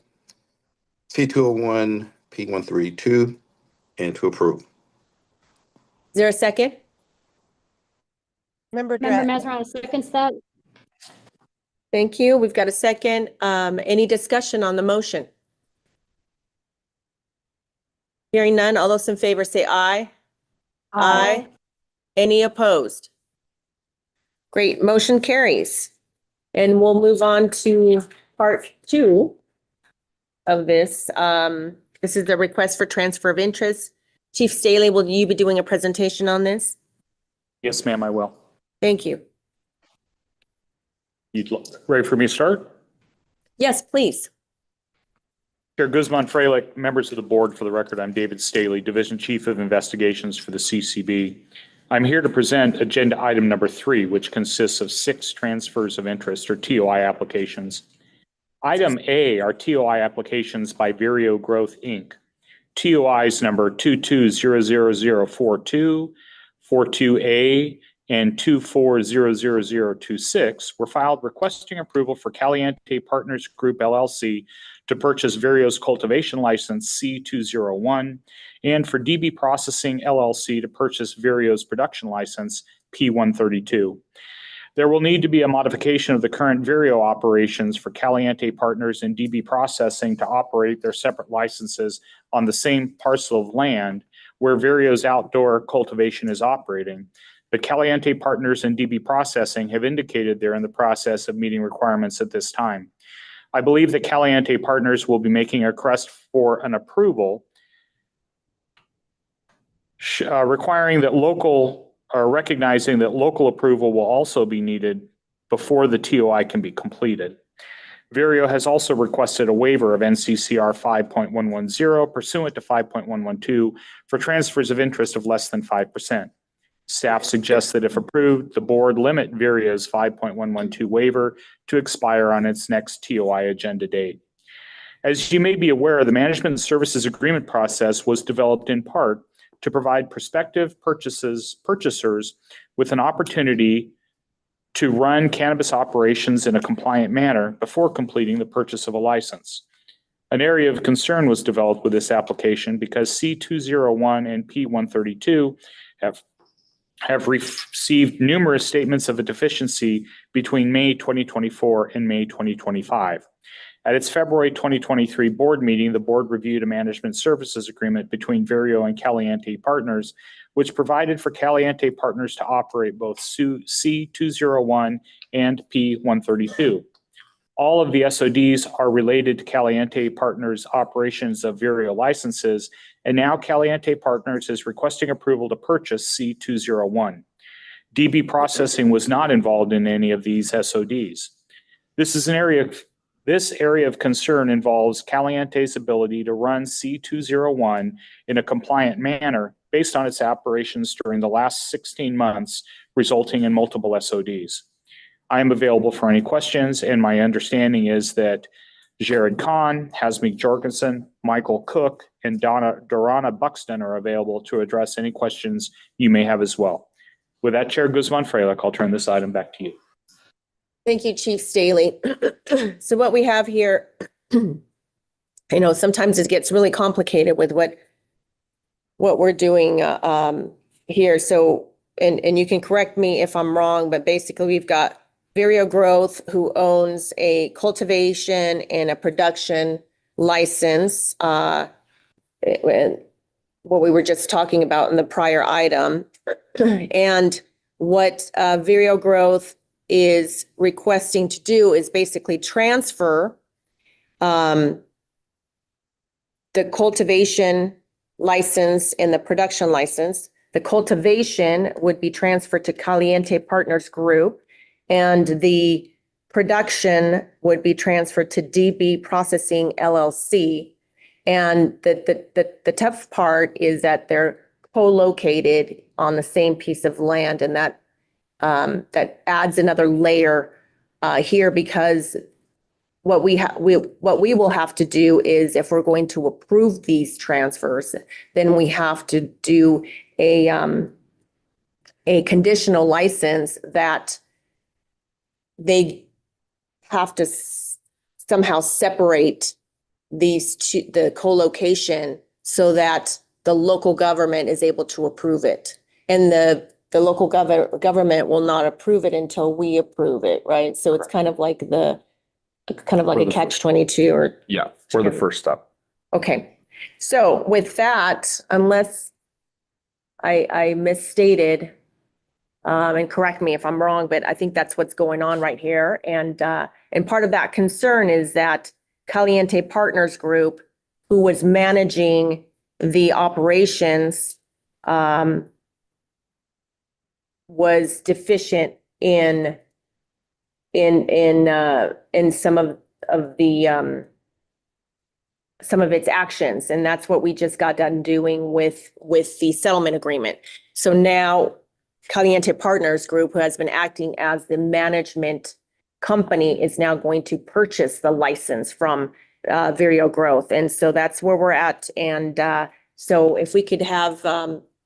C201, P132, and to approve. Is there a second? Member Member Dret. Mazarano seconds that. Thank you. We've got a second. Any discussion on the motion? Hearing none, all those in favor say aye. Aye. Any opposed? Great, motion carries. And we'll move on to part 2 of this. This is the request for transfer of interest. Chief Staley, will you be doing a presentation on this? Yes, ma'am, I will. Thank you. Ready for me to start? Yes, please. Chair Guzman-Freilich, members of the board, for the record, I'm David Staley, Division Chief of Investigations for the CCB. I'm here to present agenda item number 3, which consists of 6 transfers of interest or TOI applications. Item A are TOI applications by Vireo Growth Inc. TOIs number 22-00042, 42A, and 24-00026 were filed requesting approval for Caliente Partners Group LLC to purchase Vireo's cultivation license C201 and for DB Processing LLC to purchase Vireo's production license P132. There will need to be a modification of the current Vireo operations for Caliente Partners and DB Processing to operate their separate licenses on the same parcel of land where Vireo's outdoor cultivation is operating. But Caliente Partners and DB Processing have indicated they're in the process of meeting requirements at this time. I believe that Caliente Partners will be making a request for an approval requiring that recognizing that local approval will also be needed before the TOI can be completed. Vireo has also requested a waiver of NCCR 5.110 pursuant to 5.112 for transfers of interest of less than 5%. Staff suggests that if approved, the board limit Vireo's 5.112 waiver to expire on its next TOI agenda date. As you may be aware, the management services agreement process was developed in part to provide prospective purchasers with an opportunity to run cannabis operations in a compliant manner before completing the purchase of a license. An area of concern was developed with this application because C201 and P132 have received numerous statements of a deficiency between May 2024 and May 2025. At its February 2023 board meeting, the board reviewed a management services agreement between Vireo and Caliente Partners, which provided for Caliente Partners to operate both C201 and P132. All of the SODs are related to Caliente Partners' operations of Vireo licenses, and now Caliente Partners is requesting approval to purchase C201. DB Processing was not involved in any of these SODs. This area of concern involves Caliente's ability to run C201 in a compliant manner based on its operations during the last 16 months, resulting in multiple SODs. I am available for any questions, and my understanding is that Jared Kahn, Hasmik Jorgensen, Michael Cook, and Dorana Buxton are available to address any questions you may have as well. With that, Chair Guzman-Freilich, I'll turn this item back to you. Thank you, Chief Staley. So what we have here, I know sometimes it gets really complicated with what we're doing here. So, and you can correct me if I'm wrong, but basically we've got Vireo Growth, who owns a cultivation and a production license, what we were just talking about in the prior item, and what Vireo Growth is requesting to do is basically transfer the cultivation license and the production license. The cultivation would be transferred to Caliente Partners Group, and the production would be transferred to DB Processing LLC. And the tough part is that they're co-located on the same piece of land, and that adds another layer here, because what we will have to do is, if we're going to approve these transfers, then we have to do a conditional license that they have to somehow separate these two, the co-location, so that the local government is able to approve it. And the local government will not approve it until we approve it, right? So it's kind of like a catch-22 or. Yeah, for the first step. Okay, so with that, unless I misstated, and correct me if I'm wrong, but I think that's what's going on right here. And part of that concern is that Caliente Partners Group, who was managing the operations, was deficient in some of its actions, and that's what we just got done doing with the settlement agreement. So now Caliente Partners Group, who has been acting as the management company, is now going to purchase the license from Vireo Growth, and so that's where we're at. And so if we could have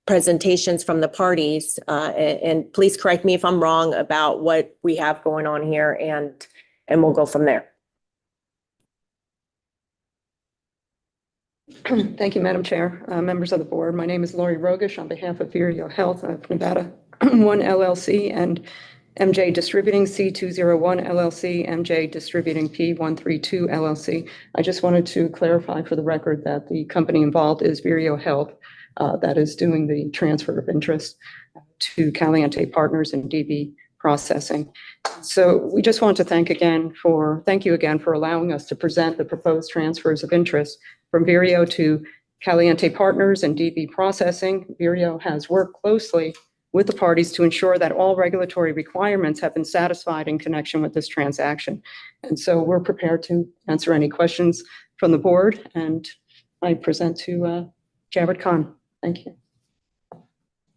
presentations from the parties, and please correct me if I'm wrong about what we have going on here, and we'll go from there. Thank you, Madam Chair, members of the board. My name is Lori Rogish on behalf of Vireo Health of Nevada 1 LLC and MJ Distributing C201 LLC, MJ Distributing P132 LLC. I just wanted to clarify for the record that the company involved is Vireo Health, that is doing the transfer of interest to Caliente Partners and DB Processing. So we just want to thank you again for allowing us to present the proposed transfers of interest from Vireo to Caliente Partners and DB Processing. Vireo has worked closely with the parties to ensure that all regulatory requirements have been satisfied in connection with this transaction. And so we're prepared to answer any questions from the board, and I present to Jared Khan. Thank you.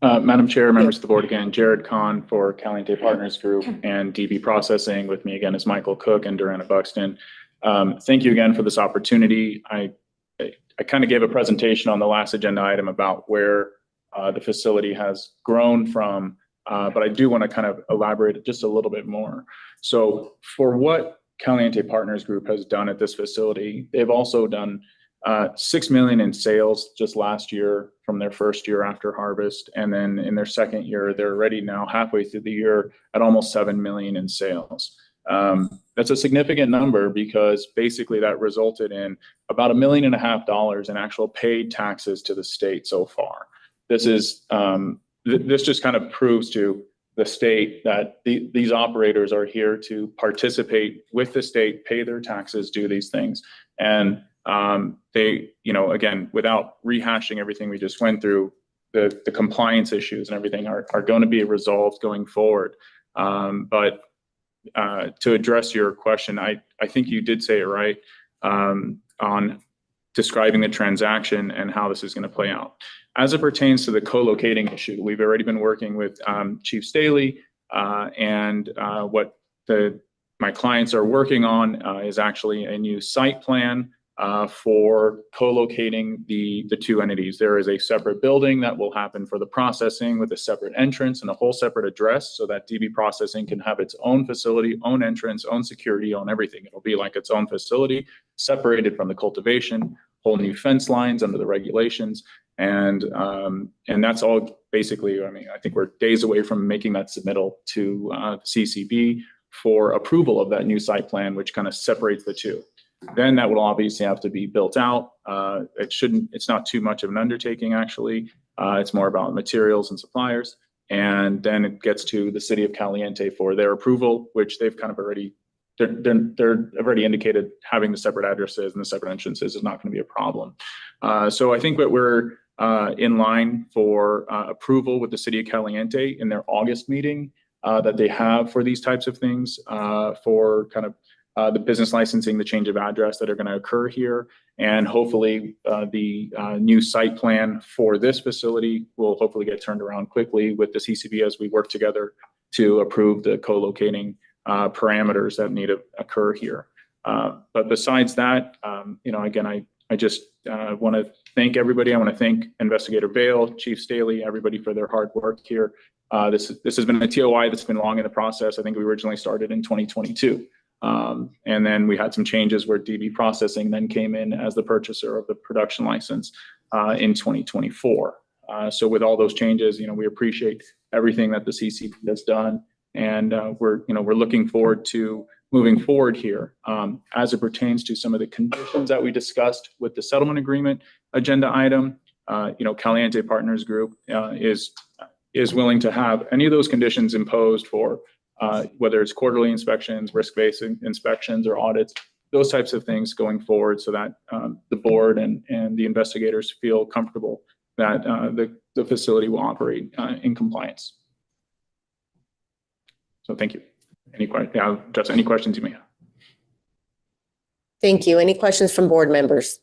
Madam Chair, members of the board, again, Jared Khan for Caliente Partners Group and DB Processing. With me again is Michael Cook and Durana Buxton. Thank you again for this opportunity. I kind of gave a presentation on the last agenda item about where the facility has grown from, but I do want to kind of elaborate just a little bit more. So for what Caliente Partners Group has done at this facility, they've also done $6 million in sales just last year from their first year after harvest. And then in their second year, they're already now halfway through the year at almost $7 million in sales. That's a significant number, because basically that resulted in about $1.5 million in actual paid taxes to the state so far. This is this just kind of proves to the state that these operators are here to participate with the state, pay their taxes, do these things. And they, again, without rehashing everything we just went through, the compliance issues and everything are going to be resolved going forward. But to address your question, I think you did say it right on describing the transaction and how this is going to play out. As it pertains to the co-locating issue, we've already been working with Chief Staley, and what my clients are working on is actually a new site plan for co-locating the two entities. There is a separate building that will happen for the processing with a separate entrance and a whole separate address, so that DB Processing can have its own facility, own entrance, own security, own everything. It'll be like its own facility, separated from the cultivation, whole new fence lines under the regulations. And that's all basically, I think we're days away from making that submittal to CCB for approval of that new site plan, which kind of separates the two. Then that will obviously have to be built out. It's not too much of an undertaking, actually. It's more about materials and suppliers. And then it gets to the city of Caliente for their approval, which they've kind of already, they're already indicated having the separate addresses and the separate entrances is not going to be a problem. So I think that we're in line for approval with the city of Caliente in their August meeting that they have for these types of things for kind of the business licensing, the change of address that are going to occur here. And hopefully the new site plan for this facility will hopefully get turned around quickly with the CCB as we work together to approve the co-locating parameters that need to occur here. But besides that, you know, again, I just want to thank everybody. I want to thank Investigator Bale, Chief Staley, everybody for their hard work here. This has been a TOI that's been long in the process. I think we originally started in 2022. And then we had some changes where DB Processing then came in as the purchaser of the production license in 2024. So with all those changes, you know, we appreciate everything that the CCP has done. And we're looking forward to moving forward here as it pertains to some of the conditions that we discussed with the settlement agreement agenda item. You know, Caliente Partners Group is willing to have any of those conditions imposed for whether it's quarterly inspections, risk-based inspections, or audits, those types of things going forward, so that the board and the investigators feel comfortable that the facility will operate in compliance. So thank you. Just any questions you may have. Thank you. Any questions from board members?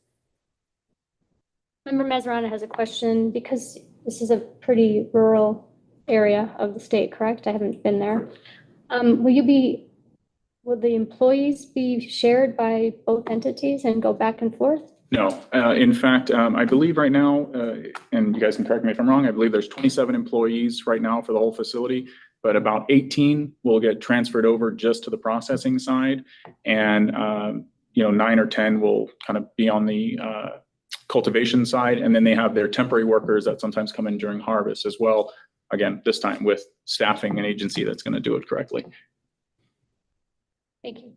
Member Mazarana has a question because this is a pretty rural area of the state, correct? I haven't been there. Will the employees be shared by both entities and go back and forth? No, in fact, I believe right now, and you guys can correct me if I'm wrong, I believe there's 27 employees right now for the whole facility, but about 18 will get transferred over just to the processing side. And, 9 or 10 will kind of be on the cultivation side. And then they have their temporary workers that sometimes come in during harvest as well. Again, this time with staffing an agency that's going to do it correctly. Thank you.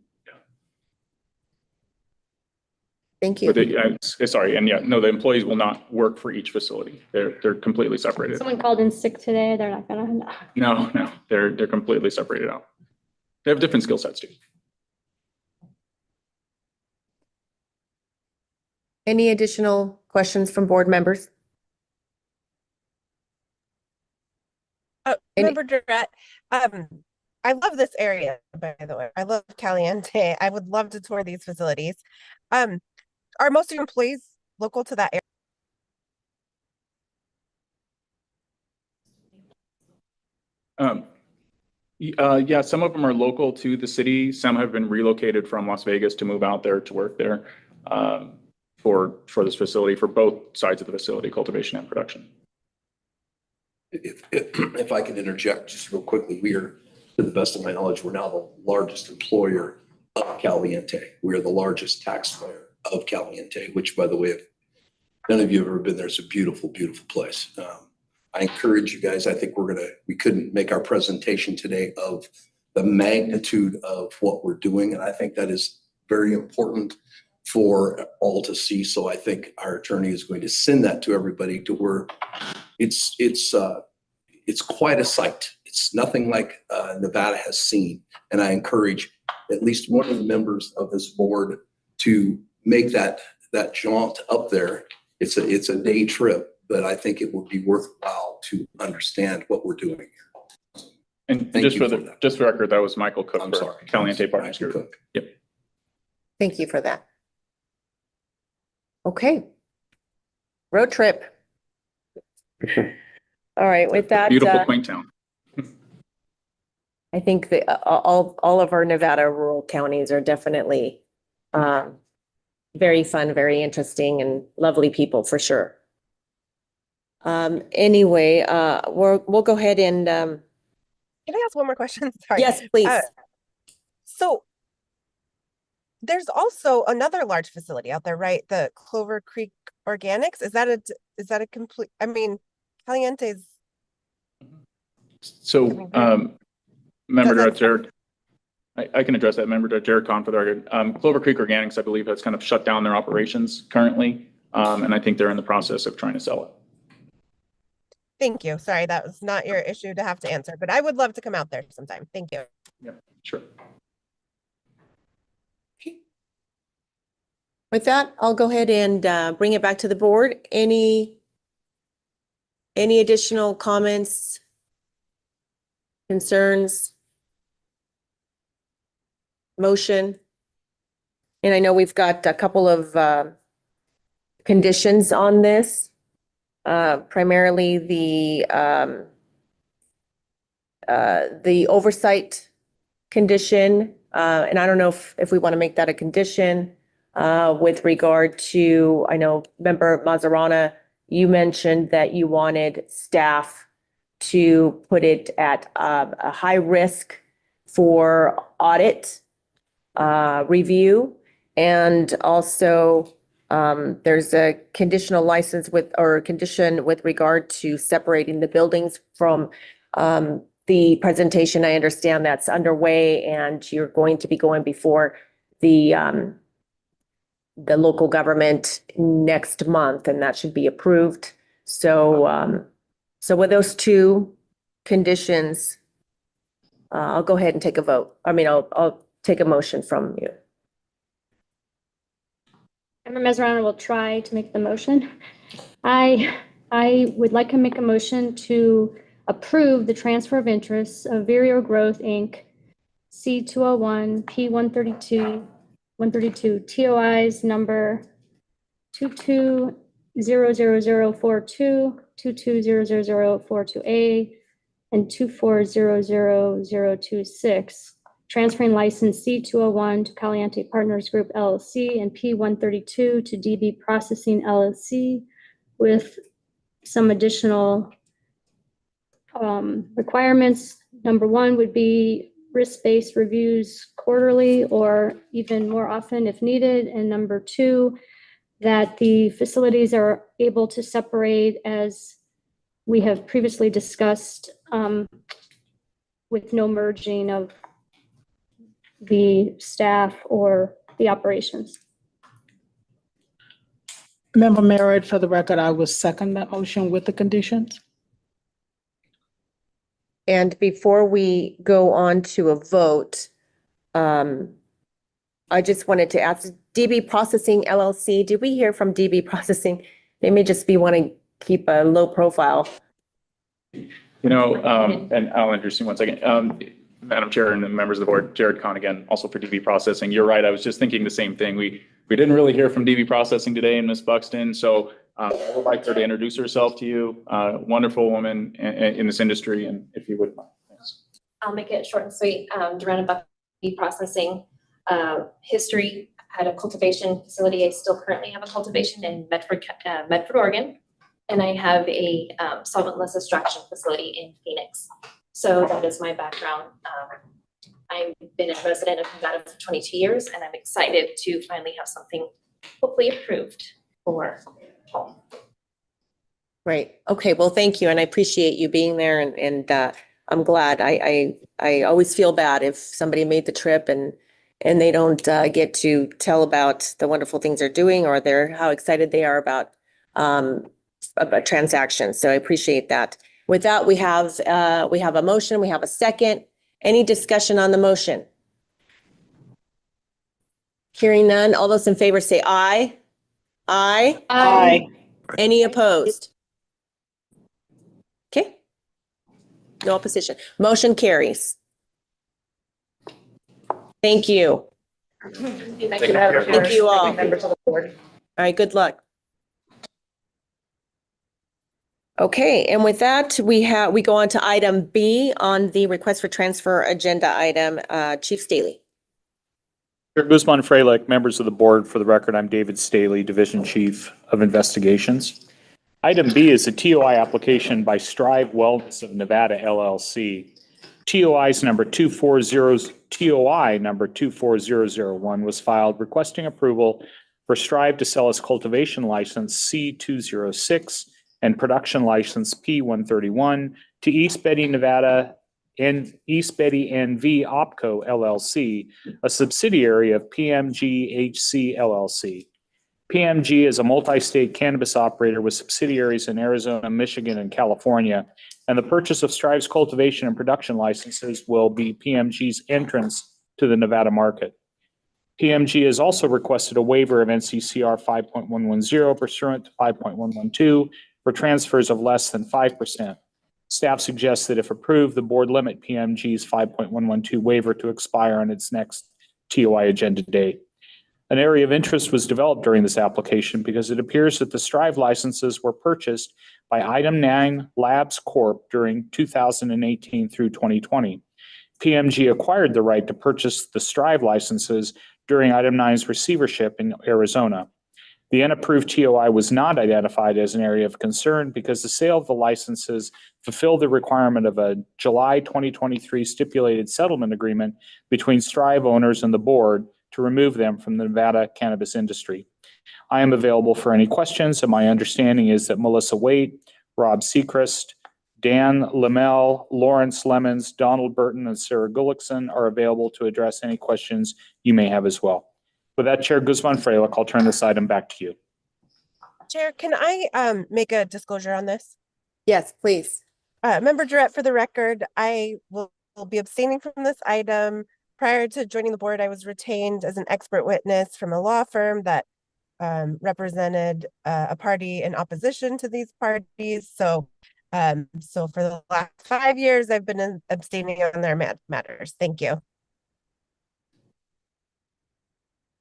Thank you. Sorry, and the employees will not work for each facility. They're completely separated. Someone called in sick today. They're not gonna. No, they're completely separated out. They have different skill sets too. Any additional questions from board members? Member Durrett, I love this area, by the way. I love Caliente. I would love to tour these facilities. Are most of your employees local to that area? Yeah, some of them are local to the city. Some have been relocated from Las Vegas to move out there to work there for this facility, for both sides of the facility, cultivation and production. If I can interject just real quickly, we are, to the best of my knowledge, we're now the largest employer of Caliente. We are the largest taxpayer of Caliente, which, by the way, if none of you have ever been there, it's a beautiful, beautiful place. I encourage you guys, I think we couldn't make our presentation today of the magnitude of what we're doing. And I think that is very important for all to see. So I think our attorney is going to send that to everybody to where it's quite a sight. It's nothing like Nevada has seen. And I encourage at least one of the members of this board to make that jaunt up there. It's a day trip, but I think it would be worthwhile to understand what we're doing here. And just for the record, that was Michael Cook. I'm sorry, Caliente Partners Group. Yep. Thank you for that. Okay. Road trip. All right, with that. Beautiful quaint town. I think all of our Nevada rural counties are definitely very fun, very interesting, and lovely people for sure. Anyway, we'll go ahead and. Can I ask one more question? Sorry. Yes, please. So there's also another large facility out there, right? The Clover Creek Organics. Is that a complete? I mean, Caliente's. So, Member Director, I can address that. Member Director Jared Kahn for the record. Clover Creek Organics, I believe, has kind of shut down their operations currently, and I think they're in the process of trying to sell it. Thank you. Sorry, that was not your issue to have to answer, but I would love to come out there sometime. Thank you. Yeah, sure. With that, I'll go ahead and bring it back to the board. Any additional comments, concerns? Motion? And I know we've got a couple of conditions on this. Primarily the oversight condition, and I don't know if we want to make that a condition with regard to, I know Member Mazzarana, you mentioned that you wanted staff to put it at a high risk for audit review. And also there's a conditional license or condition with regard to separating the buildings from the presentation. I understand that's underway and you're going to be going before the local government next month, and that should be approved. So, so with those two conditions, I'll go ahead and take a vote. I mean, I'll take a motion from you. Member Mazzarano will try to make the motion. I would like to make a motion to approve the transfer of interests of Vireo Growth, Inc., C201, P132, 132, TOIs number 2200042, 2200042A, and 2400026. Transferring license C201 to Caliente Partners Group LLC and P132 to DB Processing LLC with some additional requirements. Number one would be risk-based reviews quarterly or even more often if needed. And number two, that the facilities are able to separate as we have previously discussed with no merging of the staff or the operations. Member Merritt, for the record, I will second that motion with the conditions. And before we go on to a vote, I just wanted to ask, DB Processing LLC, did we hear from DB Processing? They may just be wanting to keep a low profile. You know, and I'll introduce you one second. Madam Chair and the members of the board, Jared Kahn again, also for DB Processing. You're right. I was just thinking the same thing. We didn't really hear from DB Processing today and Ms. Buxton. So I would like her to introduce herself to you. Wonderful woman in this industry. And if you would mind. Thanks. I'll make it short and sweet. Durana Buxton, DB Processing history. Had a cultivation facility. I still currently have a cultivation in Medford, Oregon. And I have a solventless extraction facility in Phoenix. So that is my background. I've been a resident of Nevada for 22 years, and I'm excited to finally have something hopefully approved for home. Great. Okay. Well, thank you. And I appreciate you being there. And I'm glad. I always feel bad if somebody made the trip and they don't get to tell about the wonderful things they're doing or how excited they are about transactions. So I appreciate that. With that, we have a motion. We have a second. Any discussion on the motion? Hearing none. All those in favor say aye. Aye. Aye. Any opposed? Okay. No opposition. Motion carries. Thank you. Thank you. Thank you all. Members of the board. All right, good luck. Okay, and with that, we go on to item B on the request for transfer agenda item. Chief Staley. Chair Guzman Freilich, members of the board, for the record, I'm David Staley, Division Chief of Investigations. Item B is a TOI application by Strive Wellness of Nevada LLC. TOI number 24001 was filed requesting approval for Strive to sell its cultivation license C206 and production license P131 to East Betty, Nevada and East Betty NV OpCo LLC, a subsidiary of PMGHC LLC. PMG is a multi-state cannabis operator with subsidiaries in Arizona, Michigan, and California, and the purchase of Strive's cultivation and production licenses will be PMG's entrance to the Nevada market. PMG has also requested a waiver of NCCR 5.110 pursuant to 5.112 for transfers of less than 5%. Staff suggests that if approved, the board limit PMG's 5.112 waiver to expire on its next TOI agenda date. An area of interest was developed during this application because it appears that the Strive licenses were purchased by Item 9 Labs Corp. During 2018 through 2020. PMG acquired the right to purchase the Strive licenses during Item 9's receivership in Arizona. The unapproved TOI was not identified as an area of concern because the sale of the licenses fulfilled the requirement of a July 2023 stipulated settlement agreement between Strive owners and the board to remove them from the Nevada cannabis industry. I am available for any questions, and my understanding is that Melissa Waite, Rob Seacrest, Dan Lemel, Lawrence Lemons, Donald Burton, and Sarah Gullickson are available to address any questions you may have as well. With that, Chair Guzman-Freilich, I'll turn this item back to you. Chair, can I make a disclosure on this? Yes, please. Member Durrett, for the record, I will be abstaining from this item. Prior to joining the board, I was retained as an expert witness from a law firm that represented a party in opposition to these parties. So for the last 5 years, I've been abstaining on their matters. Thank you.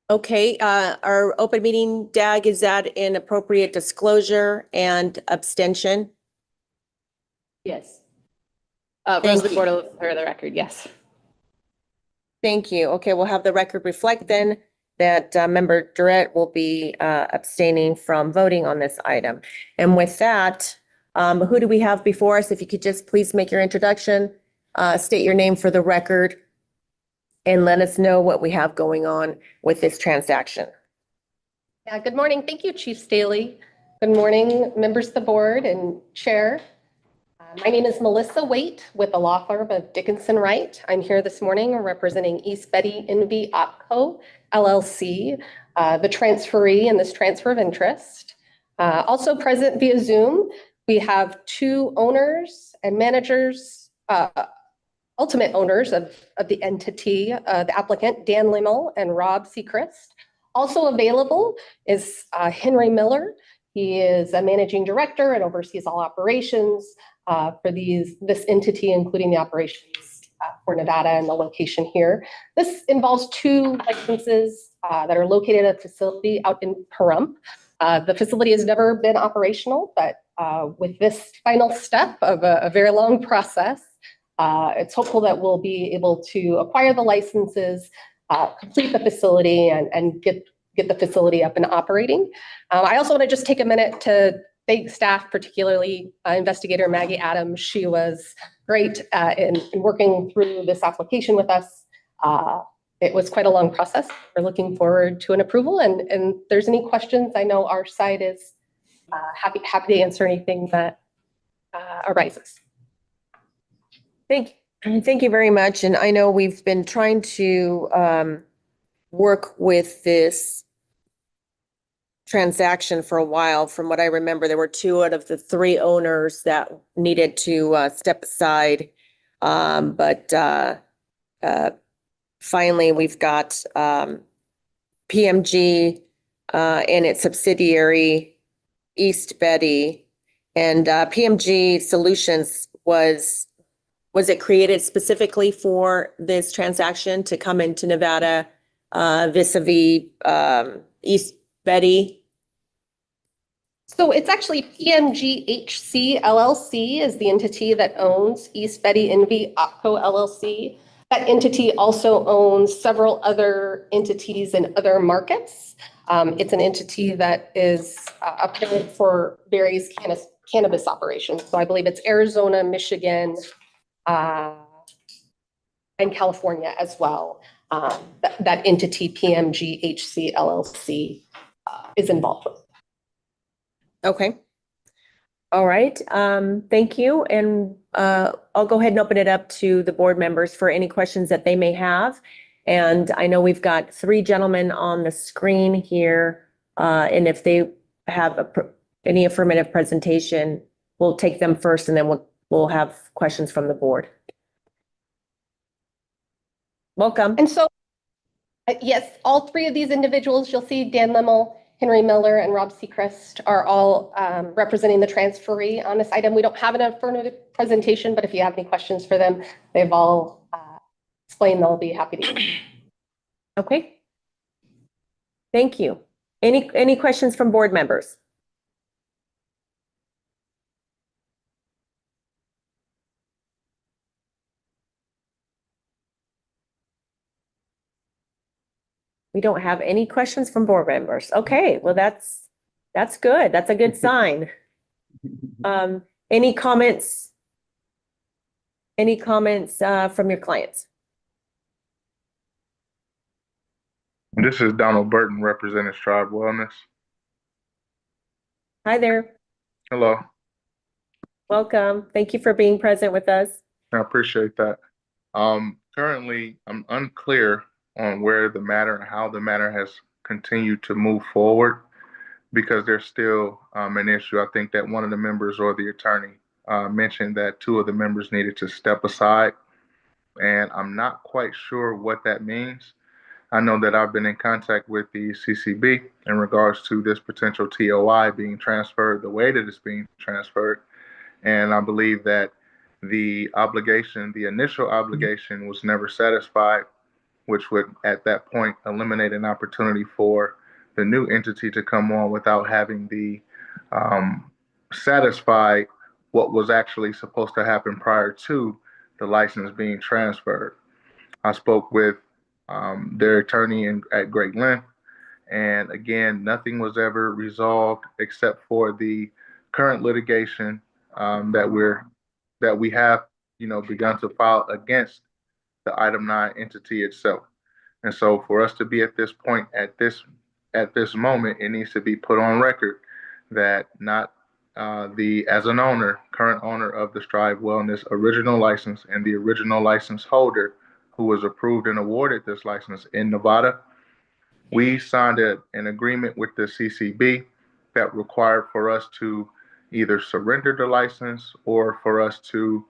Okay, our open meeting, Dag, is that an appropriate disclosure and abstention? Yes. Thank you. For the record, yes. Thank you. Okay, we'll have the record reflect then that Member Durrett will be abstaining from voting on this item. And with that, who do we have before us? If you could just please make your introduction, state your name for the record, and let us know what we have going on with this transaction. Yeah, good morning. Thank you, Chief Staley. Good morning, members of the board and chair. My name is Melissa Waite with the law firm of Dickinson Wright. I'm here this morning representing East Betty NV OpCo LLC, the transferee in this transfer of interest. Also present via Zoom, we have two owners and managers, ultimate owners of the entity, the applicant, Dan Limmel and Rob Seacrest. Also available is Henry Miller. He is a managing director and oversees all operations for this entity, including the operations for Nevada and the location here. This involves two licenses that are located at a facility out in Pahrump. The facility has never been operational, but with this final step of a very long process, it's hopeful that we'll be able to acquire the licenses, complete the facility, and get the facility up and operating. I also want to just take a minute to thank staff, particularly Investigator Maggie Adams. She was great in working through this application with us. It was quite a long process. We're looking forward to an approval, and if there's any questions, I know our side is happy to answer anything that arises. Thank you very much. And I know we've been trying to work with this transaction for a while. From what I remember, there were two out of the three owners that needed to step aside. But finally, we've got PMG and its subsidiary, East Betty. And PMG Solutions was it created specifically for this transaction to come into Nevada vis-a-vis East Betty? So it's actually PMGHC LLC is the entity that owns East Betty NV OpCo LLC. That entity also owns several other entities in other markets. It's an entity that is a parent for various cannabis operations. So I believe it's Arizona, Michigan, and California as well. That entity, PMGHC LLC, is involved with. Okay. All right. Thank you. And I'll go ahead and open it up to the board members for any questions that they may have. And I know we've got three gentlemen on the screen here And if they have any affirmative presentation, we'll take them first and then we'll have questions from the board. Welcome. And so, yes, all three of these individuals, you'll see Dan Lemmel, Henry Miller, and Rob Seacrest are all representing the transferee on this item. We don't have an affirmative presentation, but if you have any questions for them, they've all explained they'll be happy to. Okay. Thank you. Any questions from board members? We don't have any questions from board members. Okay, well, that's good. That's a good sign. Any comments? Any comments from your clients? This is Donald Burton representing Strive Wellness. Hi there. Hello. Welcome. Thank you for being present with us. I appreciate that. Currently, I'm unclear on where the matter and how the matter has continued to move forward because there's still an issue. I think that one of the members or the attorney mentioned that two of the members needed to step aside, and I'm not quite sure what that means. I know that I've been in contact with the CCB in regards to this potential TOI being transferred the way that it's being transferred, and I believe that the initial obligation was never satisfied, which would at that point eliminate an opportunity for the new entity to come on without having the satisfy what was actually supposed to happen prior to the license being transferred. I spoke with their attorney at great length, and again, nothing was ever resolved except for the current litigation that we have, begun to file against the item 9 entity itself. And so for us to be at this point, at this moment, it needs to be put on record that not as an owner, current owner of the Strive Wellness original license and the original license holder who was approved and awarded this license in Nevada, we signed an agreement with the CCB that required for us to either surrender the license or for us to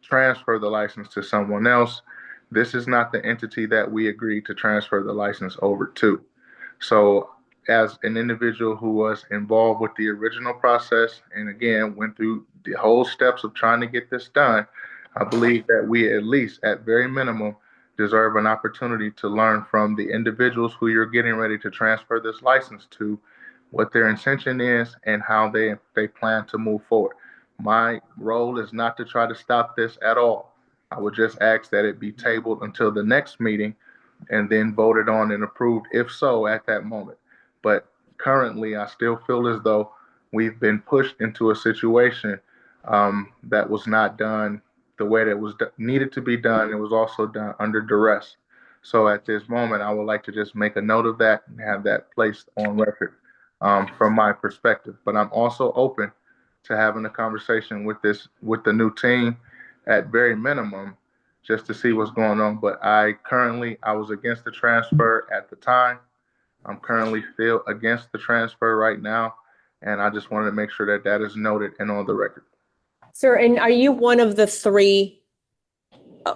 transfer the license to someone else. This is not the entity that we agreed to transfer the license over to. So as an individual who was involved with the original process and again went through the whole steps of trying to get this done, I believe that we at least at very minimum deserve an opportunity to learn from the individuals who you're getting ready to transfer this license to, what their intention is and how they plan to move forward. My role is not to try to stop this at all. I would just ask that it be tabled until the next meeting and then voted on and approved, if so, at that moment. But currently, I still feel as though we've been pushed into a situation that was not done the way that was needed to be done. It was also done under duress. So at this moment, I would like to just make a note of that and have that placed on record from my perspective. But I'm also open to having a conversation with the new team at very minimum, just to see what's going on. But I was against the transfer at the time. I'm currently still against the transfer right now. And I just wanted to make sure that is noted and on the record. Sir, and are you one of the 3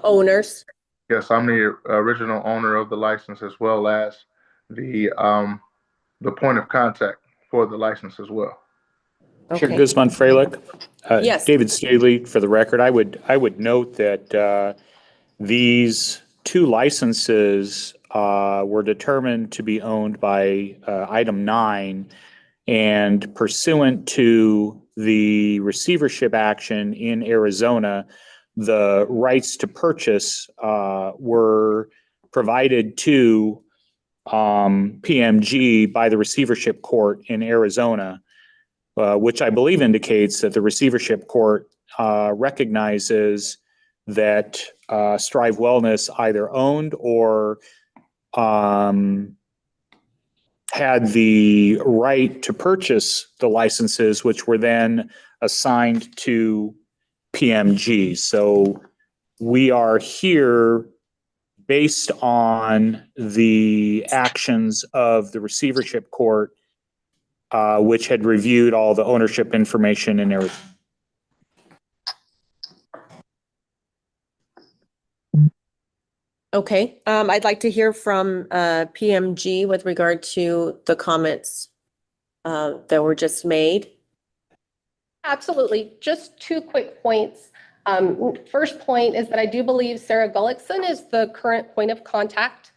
owners? Yes, I'm the original owner of the license as well as the point of contact for the license as well. Chair Guzman Freilich. Yes. David Staley, for the record, I would note that these 2 licenses were determined to be owned by item 9, and pursuant to the receivership action in Arizona, the rights to purchase were provided to PMG by the receivership court in Arizona, which I believe indicates that the receivership court recognizes that Strive Wellness either owned or had the right to purchase the licenses, which were then assigned to PMG. So we are here based on the actions of the receivership court, which had reviewed all the ownership information and everything. Okay, I'd like to hear from PMG with regard to the comments that were just made. Absolutely. Just 2 quick points. First point is that I do believe Sarah Gullickson is the current point of contact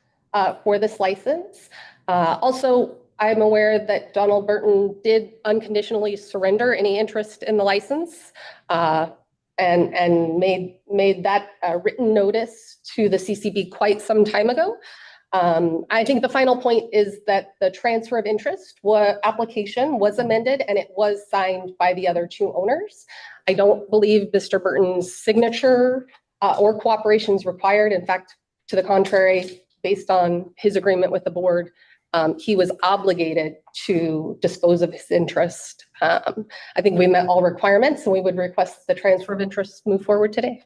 for this license. Also, I'm aware that Donald Burton did unconditionally surrender any interest in the license and made that written notice to the CCB quite some time ago. I think the final point is that the transfer of interest application was amended and it was signed by the other 2 owners. I don't believe Mr. Burton's signature or cooperation is required. In fact, to the contrary, based on his agreement with the board, he was obligated to dispose of his interest. I think we met all requirements and we would request the transfer of interest move forward today.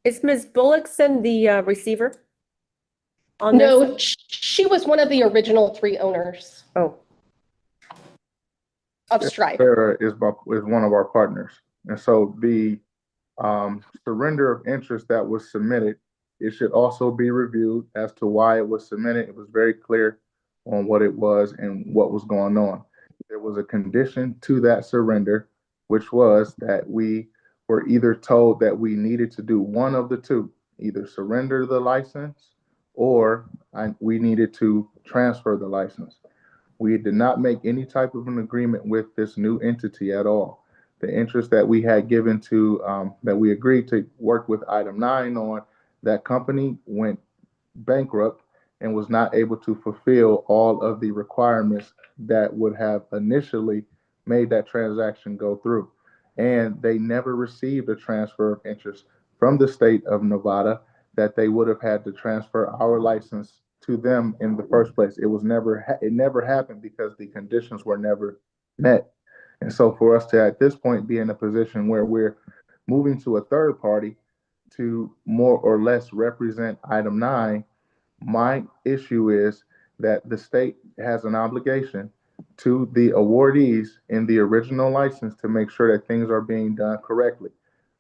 Is Ms. Bullockson the receiver? No, she was one of the original 3 owners. Oh. Of Strive. Sarah is one of our partners. And so the surrender of interest that was submitted, it should also be reviewed as to why it was submitted. It was very clear on what it was and what was going on. There was a condition to that surrender, which was that we were either told that we needed to do one of the 2, either surrender the license or we needed to transfer the license. We did not make any type of an agreement with this new entity at all. The interest that we had given to, that we agreed to work with item 9 on, that company went bankrupt and was not able to fulfill all of the requirements that would have initially made that transaction go through. And they never received a transfer of interest from the state of Nevada that they would have had to transfer our license to them in the first place. It never happened because the conditions were never met. And so for us to at this point be in a position where we're moving to a third party to more or less represent item 9, my issue is that the state has an obligation to the awardees in the original license to make sure that things are being done correctly.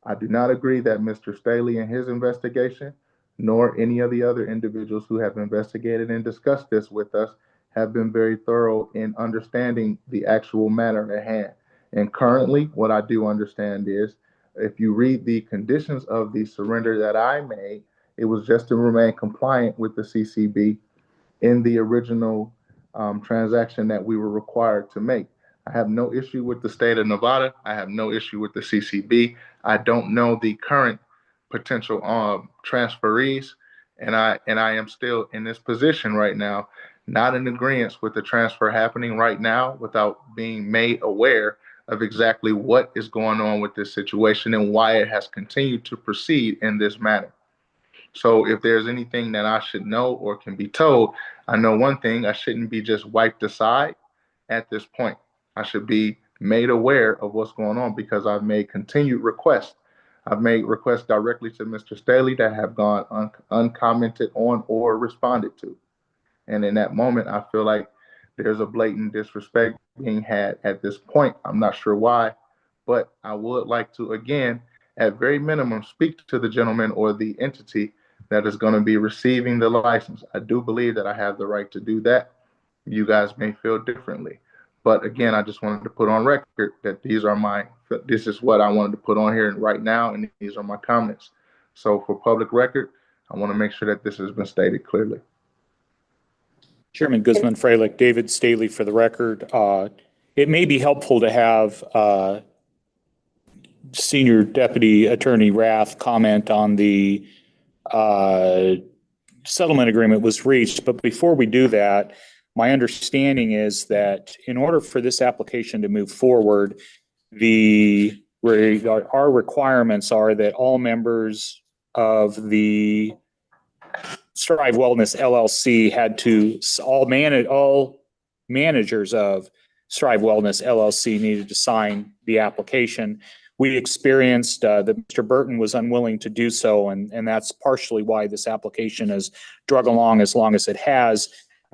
I do not agree that Mr. Staley and his investigation, nor any of the other individuals who have investigated and discussed this with us, have been very thorough in understanding the actual matter at hand. And currently, what I do understand is, if you read the conditions of the surrender that I made, it was just to remain compliant with the CCB in the original transaction that we were required to make. I have no issue with the state of Nevada. I have no issue with the CCB. I don't know the current potential transferees, and I am still in this position right now, not in agreement with the transfer happening right now without being made aware of exactly what is going on with this situation and why it has continued to proceed in this manner. So if there's anything that I should know or can be told, I know one thing: I shouldn't be just wiped aside at this point. I should be made aware of what's going on because I've made continued requests. I've made requests directly to Mr. Staley that have gone uncommented on or responded to. And in that moment, I feel like there's a blatant disrespect being had at this point. I'm not sure why, but I would like to, again, at very minimum, speak to the gentleman or the entity that is going to be receiving the license. I do believe that I have the right to do that. You guys may feel differently. But again, I just wanted to put on record that this is what I wanted to put on here right now, and these are my comments. So for public record, I want to make sure that this has been stated clearly. Chairman Guzman-Freilich, David Staley for the record. It may be helpful to have Senior Deputy Attorney Rath comment on the settlement agreement was reached. But before we do that, my understanding is that in order for this application to move forward, our requirements are that all members of the Strive Wellness LLC had to, all managers of Strive Wellness LLC needed to sign the application, we experienced that Mr. Burton was unwilling to do so, and that's partially why this application has drug along as long as it has.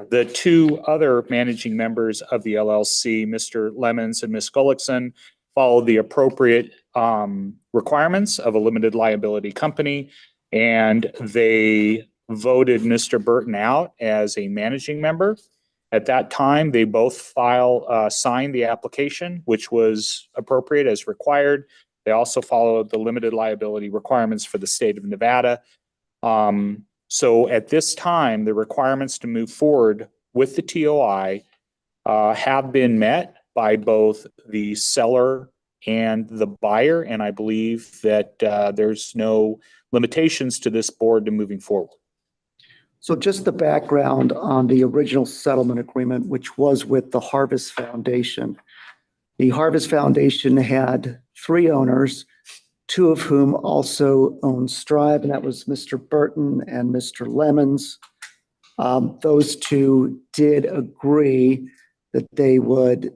The two other managing members of the LLC, Mr. Lemons and Ms. Gullickson, followed the appropriate requirements of a limited liability company, and they voted Mr. Burton out as a managing member. At that time, they both signed the application, which was appropriate as required. They also followed the limited liability requirements for the state of Nevada. So at this time, the requirements to move forward with the TOI have been met by both the seller and the buyer, and I believe that there's no limitations to this board to moving forward. So just the background on the original settlement agreement, which was with the Harvest Foundation. The Harvest Foundation had 3 owners, 2 of whom also owned Strive, and that was Mr. Burton and Mr. Lemons. Those 2 did agree that they would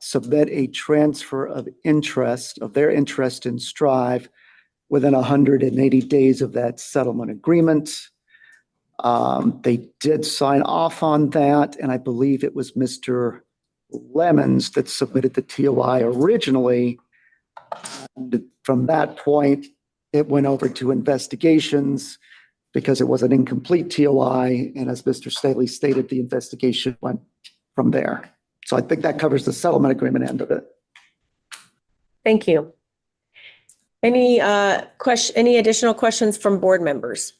submit a transfer of interest, of their interest in Strive, within 180 days of that settlement agreement. They did sign off on that, and I believe it was Mr. Lemons that submitted the TOI originally. And from that point, it went over to investigations because it was an incomplete TOI, and as Mr. Staley stated, the investigation went from there. So I think that covers the settlement agreement end of it. Thank you. Any additional questions from board members?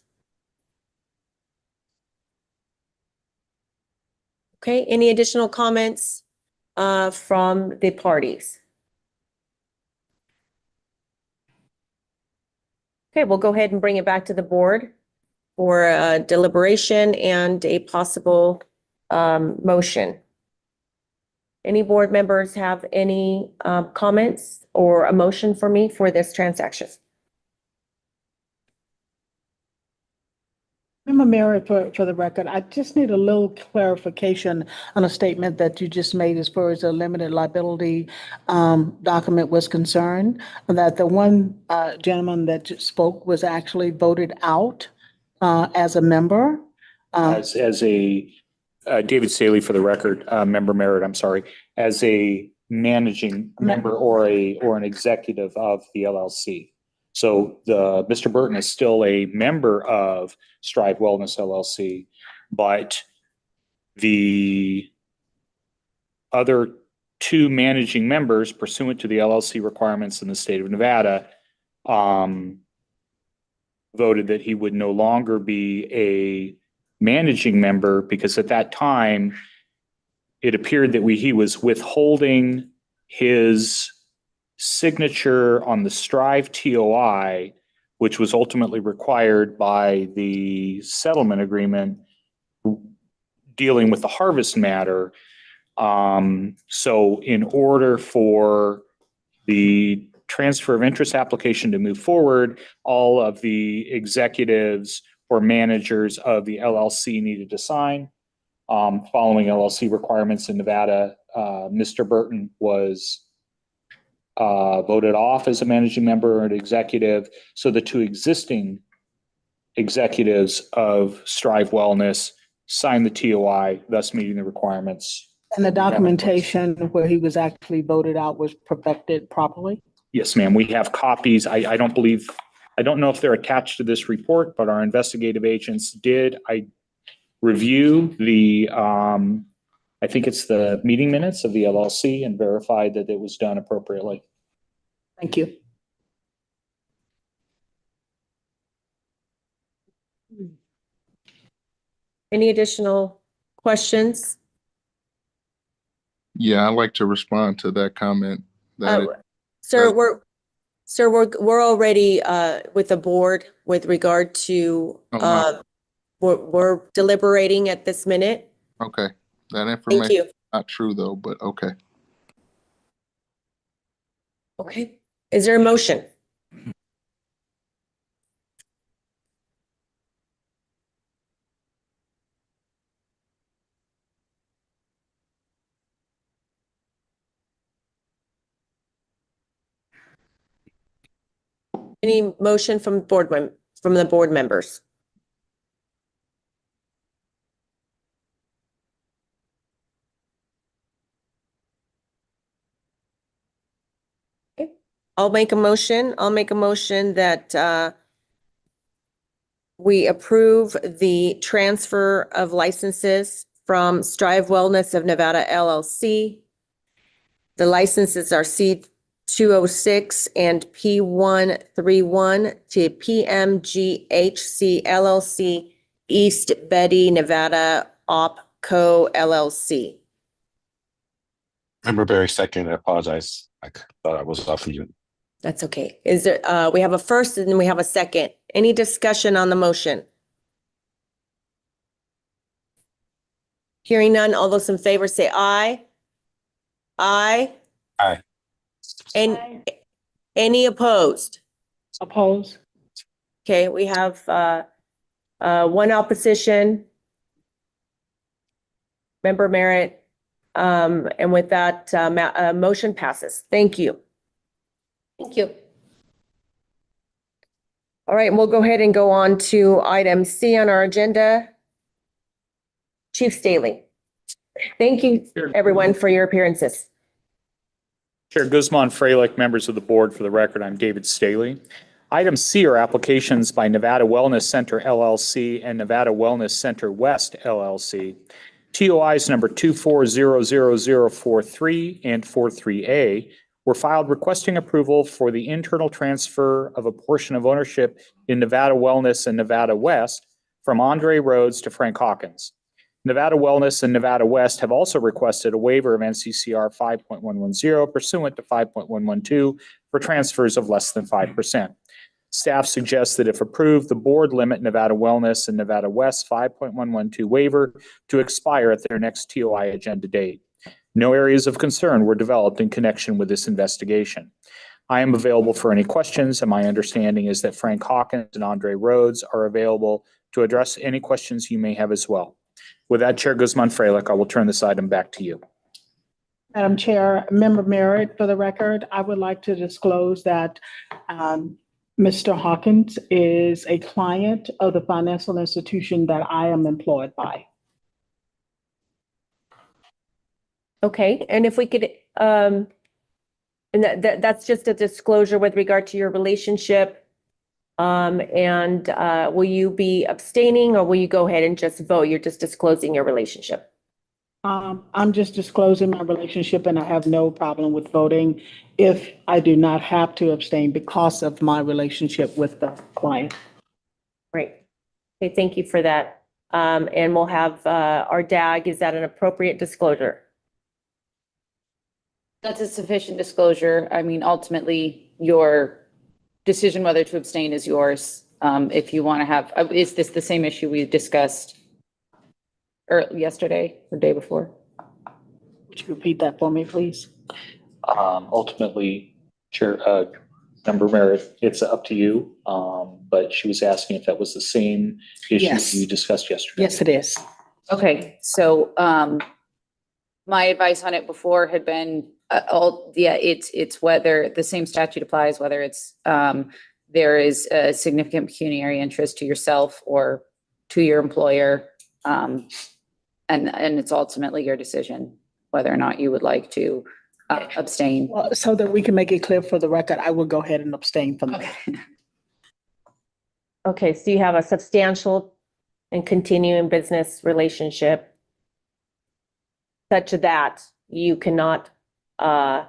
Okay, any additional comments from the parties? Okay, we'll go ahead and bring it back to the board for a deliberation and a possible motion. Any board members have any comments or a motion for me for this transaction? Member Merritt, for the record, I just need a little clarification on a statement that you just made as far as the limited liability document was concerned, that the one gentleman that just spoke was actually voted out as a member. As a David Staley, for the record, Member Merritt, I'm sorry, as a managing member or an executive of the LLC. So Mr. Burton is still a member of Strive Wellness LLC, but the other 2 managing members pursuant to the LLC requirements in the state of Nevada voted that he would no longer be a managing member because at that time it appeared that he was withholding his signature on the Strive TOI, which was ultimately required by the settlement agreement dealing with the Harvest matter. So in order for the transfer of interest application to move forward, all of the executives or managers of the LLC needed to sign. Following LLC requirements in Nevada, Mr. Burton was voted off as a managing member or an executive. So the 2 existing executives of Strive Wellness signed the TOI, thus meeting the requirements. And the documentation where he was actually voted out was perfected properly? Yes, ma'am. We have copies. I don't know if they're attached to this report, but our investigative agents did. I review I think it's the meeting minutes of the LLC and verified that it was done appropriately. Thank you. Any additional questions? Yeah, I'd like to respond to that comment. Sir, we're already with the board with regard to we're deliberating at this minute. Okay, that information you. is not true though, but okay. Okay, is there a motion? Any motion from from the board members? Okay. I'll make a motion. I'll make a motion that we approve the transfer of licenses from Strive Wellness of Nevada LLC. The licenses are C206 and P131 to PMGHC LLC, East Betty, Nevada OpCo LLC. Member Barry, second. I apologize. I thought I was off mute. That's okay. Is there, we have a first and then we have a second. Any discussion on the motion? Hearing none, all those in favor say aye. Aye. Aye. And any opposed? Oppose? Okay, we have one opposition. Member Merritt. And with that, motion passes. Thank you. Thank you. All right, we'll go ahead and go on to item C on our agenda. Chief Staley. Thank you, everyone, for your appearances. Chair Guzman, Freilich, members of the board, for the record, I'm David Staley. Item C are applications by Nevada Wellness Center LLC and Nevada Wellness Center West LLC. TOIs number 2400043 and 43A were filed requesting approval for the internal transfer of a portion of ownership in Nevada Wellness and Nevada West from Andre Rhodes to Frank Hawkins. Nevada Wellness and Nevada West have also requested a waiver of NCCR 5.110 pursuant to 5.112 for transfers of less than 5%. Staff suggests that if approved, the board limit Nevada Wellness and Nevada West 5.112 waiver to expire at their next TOI agenda date. No areas of concern were developed in connection with this investigation. I am available for any questions, and my understanding is that Frank Hawkins and Andre Rhodes are available to address any questions you may have as well. With that, Chair Guzman Freilich, I will turn this item back to you. Madam Chair, Member Merritt, for the record, I would like to disclose that Mr. Hawkins is a client of the financial institution that I am employed by. Okay, and if we could, and that's just a disclosure with regard to your relationship. And will you be abstaining or will you go ahead and just vote? You're just disclosing your relationship. I'm just disclosing my relationship and I have no problem with voting if I do not have to abstain because of my relationship with the client. Great. Okay, thank you for that. And we'll have our DAG. Is that an appropriate disclosure? That's a sufficient disclosure. I mean, ultimately, your decision whether to abstain is yours. If you want to have, is this the same issue we discussed yesterday or day before? Would you repeat that for me, please? Ultimately, Chair, Member Merritt, it's up to you. But she was asking if that was the same issue Yes. you discussed yesterday. Yes, it is. Okay, so my advice on it before had been, it's whether the same statute applies, whether it's there is a significant pecuniary interest to yourself or to your employer, and it's ultimately your decision whether or not you would like to abstain. Well, so that we can make it clear for the record, I will go ahead and abstain from that. Okay, so you have a substantial and continuing business relationship such that you cannot have,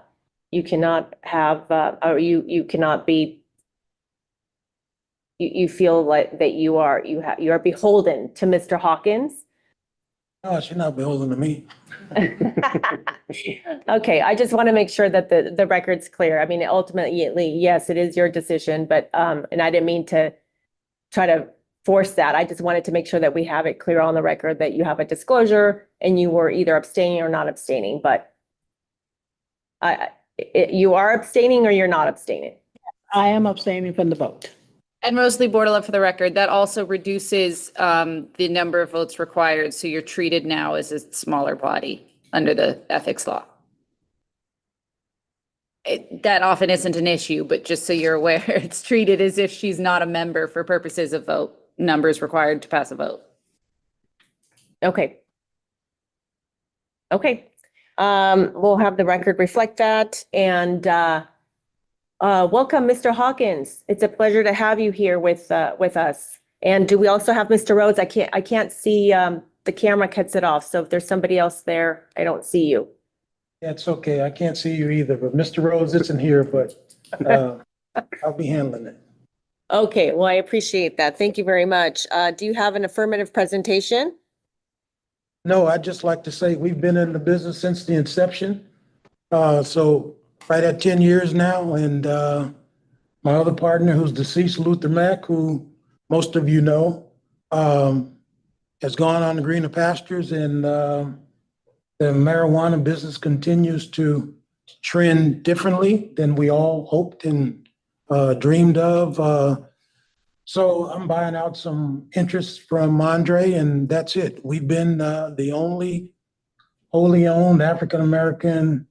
or you cannot be, you feel like that you are beholden to Mr. Hawkins. No, she's not beholden to me. Okay, I just want to make sure that the record's clear. I mean, ultimately, yes, it is your decision, but, and I didn't mean to try to force that. I just wanted to make sure that we have it clear on the record that you have a disclosure and you were either abstaining or not abstaining, but you are abstaining or you're not abstaining? I am abstaining from the vote. And Rosalie Bordelot, for the record, that also reduces the number of votes required. So you're treated now as a smaller body under the ethics law. that often isn't an issue, but just so you're aware, it's treated as if she's not a member for purposes of vote numbers required to pass a vote. Okay. Okay. We'll have the record reflect that. And welcome, Mr. Hawkins. It's a pleasure to have you here with us. And do we also have Mr. Rhodes? I can't see, the camera cuts it off. So if there's somebody else there, I don't see you. That's okay. I can't see you either, but Mr. Rhodes isn't here, but I'll be handling it. Okay, well, I appreciate that. Thank you very much. Do you have an affirmative presentation? No, I'd just like to say we've been in the business since the inception. So right at 10 years now. And my other partner, who's deceased, Luther Mack, who most of you know, has gone on to greener pastures, and the marijuana business continues to trend differently than we all hoped and dreamed of. So I'm buying out some interest from Andre, and that's it. We've been the only wholly owned African-American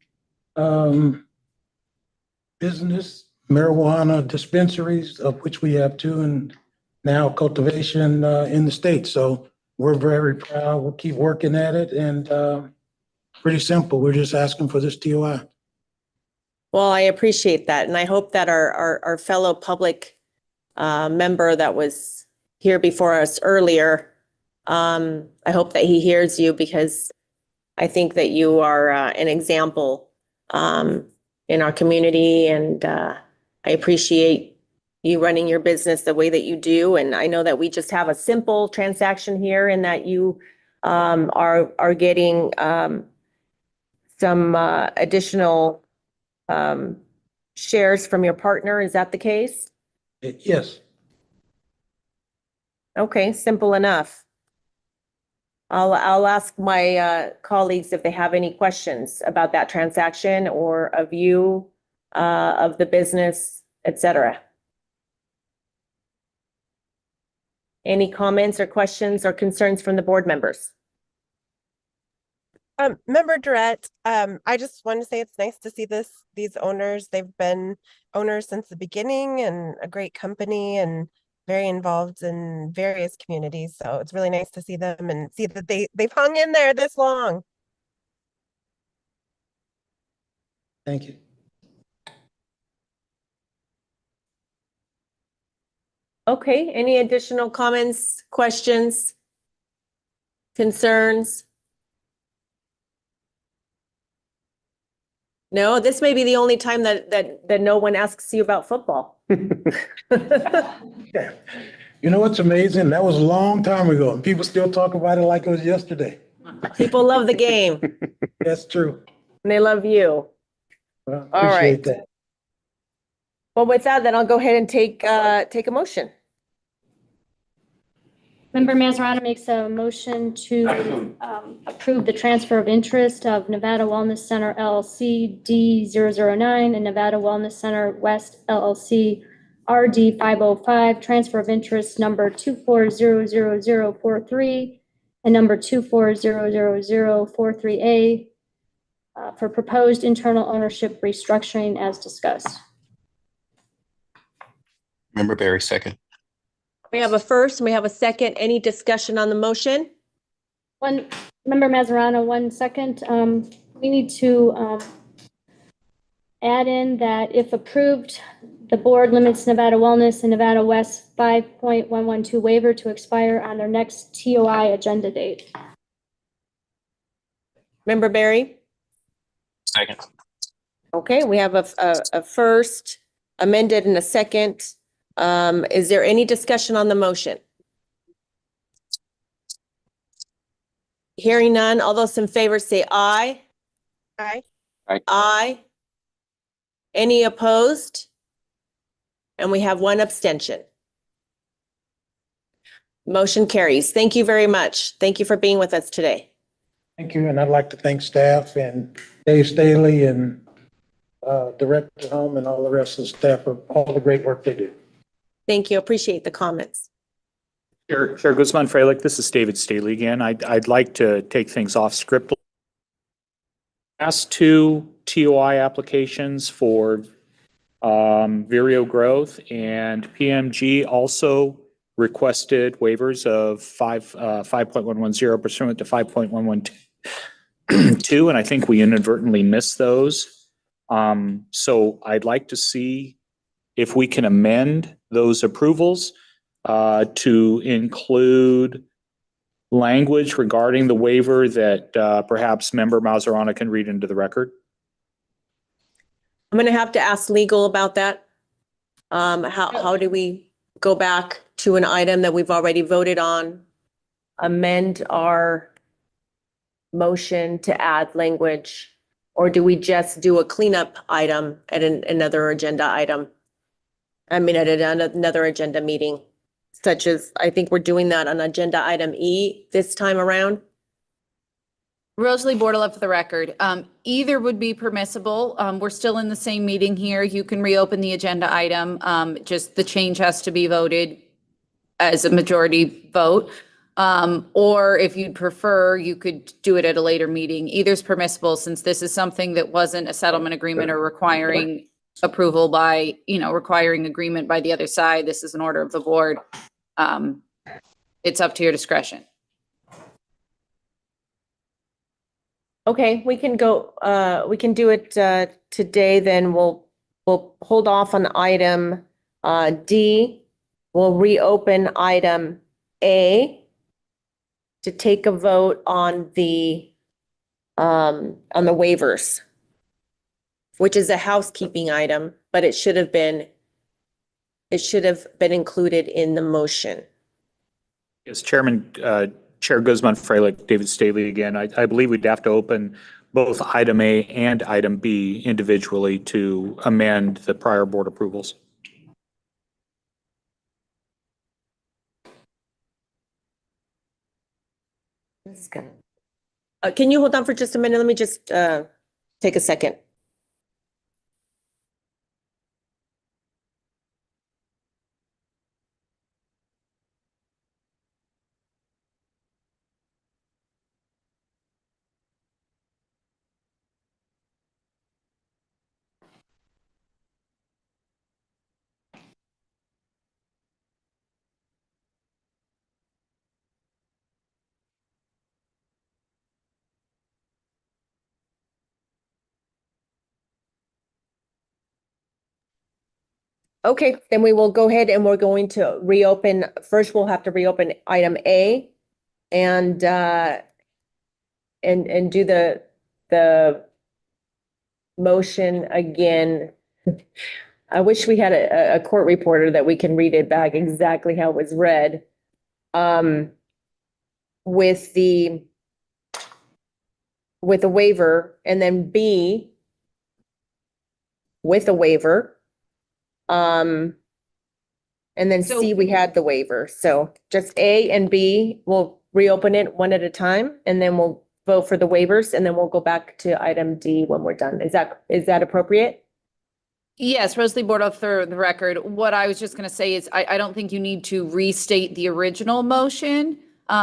business marijuana dispensaries, of which we have 2, and now cultivation in the state. So we're very proud. We'll keep working at it, and pretty simple. We're just asking for this TOI. Well, I appreciate that. And I hope that our fellow public member that was here before us earlier, I hope that he hears you, because I think that you are an example in our community, and I appreciate you running your business the way that you do. And I know that we just have a simple transaction here, and that you are getting some additional shares from your partner. Is that the case? Yes. Okay, simple enough. I'll ask my colleagues if they have any questions about that transaction or a view of the business, etc. Any comments or questions or concerns from the board members? Member Durrett, I just want to say it's nice to see these owners. They've been owners since the beginning, and a great company, and very involved in various communities. So it's really nice to see them and see that they've hung in there this long. Thank you. Okay, any additional comments, questions, concerns? No, this may be the only time that no one asks you about football. Yeah. You know what's amazing? That was a long time ago, and people still talk about it like it was yesterday. People love the game. That's true. And they love you. Well, All right. appreciate that. Well, with that, then I'll go ahead and take a motion. Member Mazzarano makes a motion to approve the transfer of interest of Nevada Wellness Center LLC D009 and Nevada Wellness Center West LLC RD 505, transfer of interest number 2400043 and number 2400043A for proposed internal ownership restructuring as discussed. Member Barry, second. We have a first and we have a second. Any discussion on the motion? Member Mazzarano, 1 second. We need to add in that if approved, the board limits Nevada Wellness and Nevada West 5.112 waiver to expire on their next TOI agenda date. Member Barry? Second. Okay, we have a first amended and a second. Is there any discussion on the motion? Hearing none, all those in favor say aye. Aye. Aye. Aye. Any opposed? And we have 1 abstention. Motion carries. Thank you very much. Thank you for being with us today. Thank you, and I'd like to thank staff and Dave Staley and Director Home and all the rest of the staff for all the great work they do. Thank you. Appreciate the comments. Chair Guzman-Freilich, this is David Staley again. I'd like to take things off script last two TOI applications for Vireo Growth and PMG also requested waivers of 5.110 pursuant to 5.112, and I think we inadvertently missed those. So I'd like to see if we can amend those approvals to include language regarding the waiver that perhaps Member Mazzarana can read into the record. I'm going to have to ask legal about that. How do we go back to an item that we've already voted on, amend our motion to add language, or do we just do a cleanup item at another agenda item? I mean, at another agenda meeting, such as, I think we're doing that on agenda item E this time around. Rosalie Bordelov for the record. Either would be permissible. We're still in the same meeting here. You can reopen the agenda item. Just the change has to be voted as a majority vote. Or if you'd prefer, you could do it at a later meeting. Either's permissible since this is something that wasn't a settlement agreement or requiring approval by, requiring agreement by the other side. This is an order of the board. It's up to your discretion. Okay, we can go, we can do it today, then we'll hold off on item D. We'll reopen item A to take a vote on the waivers, which is a housekeeping item, but it should have been included in the motion. Yes, Chair Guzman Freilich, David Staley again. I believe we'd have to open both item A and item B individually to amend the prior board approvals. This is good. Can you hold on for just a minute? Let me just take a second. Okay, then we will go ahead and we're going to reopen. First, we'll have to reopen item A and do the motion again. I wish we had a court reporter that we can read it back exactly how it was read. With the waiver, and then B with a waiver. And then C, we had the waiver. So just A and B, we'll reopen it one at a time, and then we'll vote for the waivers, and then we'll go back to item D when we're done. Is that appropriate? Yes, Rosalie Bordelov for the record. What I was just going to say is I don't think you need to restate the original motion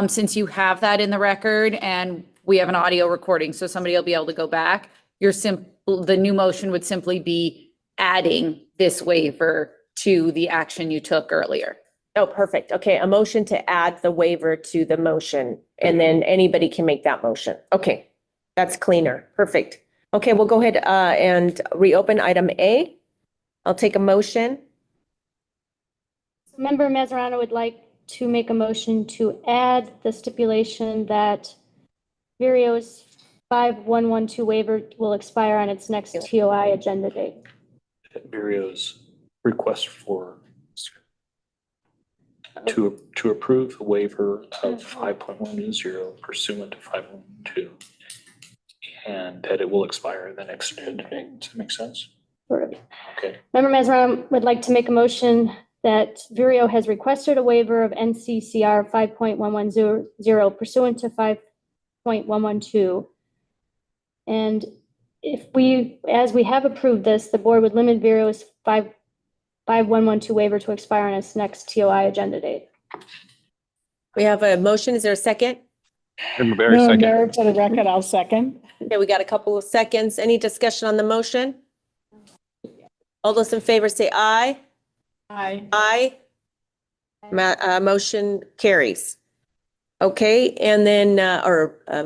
since you have that in the record and we have an audio recording, so somebody will be able to go back. The new motion would simply be adding this waiver to the action you took earlier. Oh, perfect. Okay, a motion to add the waiver to the motion, and then anybody can make that motion. Okay, that's cleaner. Perfect. Okay, we'll go ahead and reopen item A. I'll take a motion. Member Mazzarano would like to make a motion to add the stipulation that Vireo's 5112 waiver will expire on its next TOI agenda date. Vireo's request for to approve the waiver of 5.110 pursuant to 5.112, and that it will expire the next agenda date. Does that make sense? Okay. Member Mazzarano would like to make a motion that Vireo has requested a waiver of NCCR 5.110 pursuant to 5.112. And as we have approved this, the board would limit Vireo's 5.112 waiver to expire on its next TOI agenda date. We have a motion. Is there a second? Member Barry, No, second. Mayor, for the record, I'll second. Okay, we got a couple of seconds. Any discussion on the motion? All those in favor say aye. Aye. Aye. Motion carries. Okay, and then,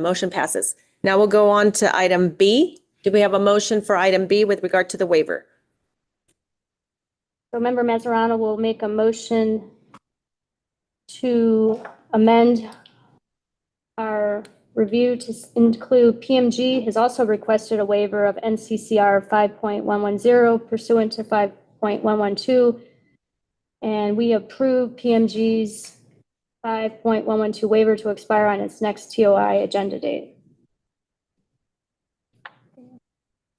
motion passes. Now we'll go on to item B. Do we have a motion for item B with regard to the waiver? So Member Mazzarano will make a motion to amend our review to include PMG has also requested a waiver of NCCR 5.110 pursuant to 5.112. And we approve PMG's 5.112 waiver to expire on its next TOI agenda date.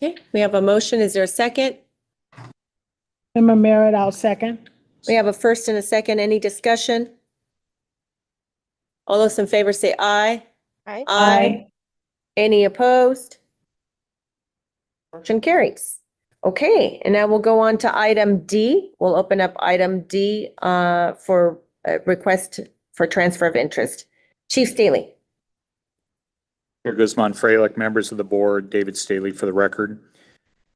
Okay, we have a motion. Is there a second? Member Merritt, I'll second. We have a first and a second. Any discussion? All those in favor say aye. Aye. Aye. Any opposed? Motion carries. Okay, and now we'll go on to item D. We'll open up item D for a request for transfer of interest. Chief Staley. Chair Guzman, Freilich, members of the board, David Staley for the record.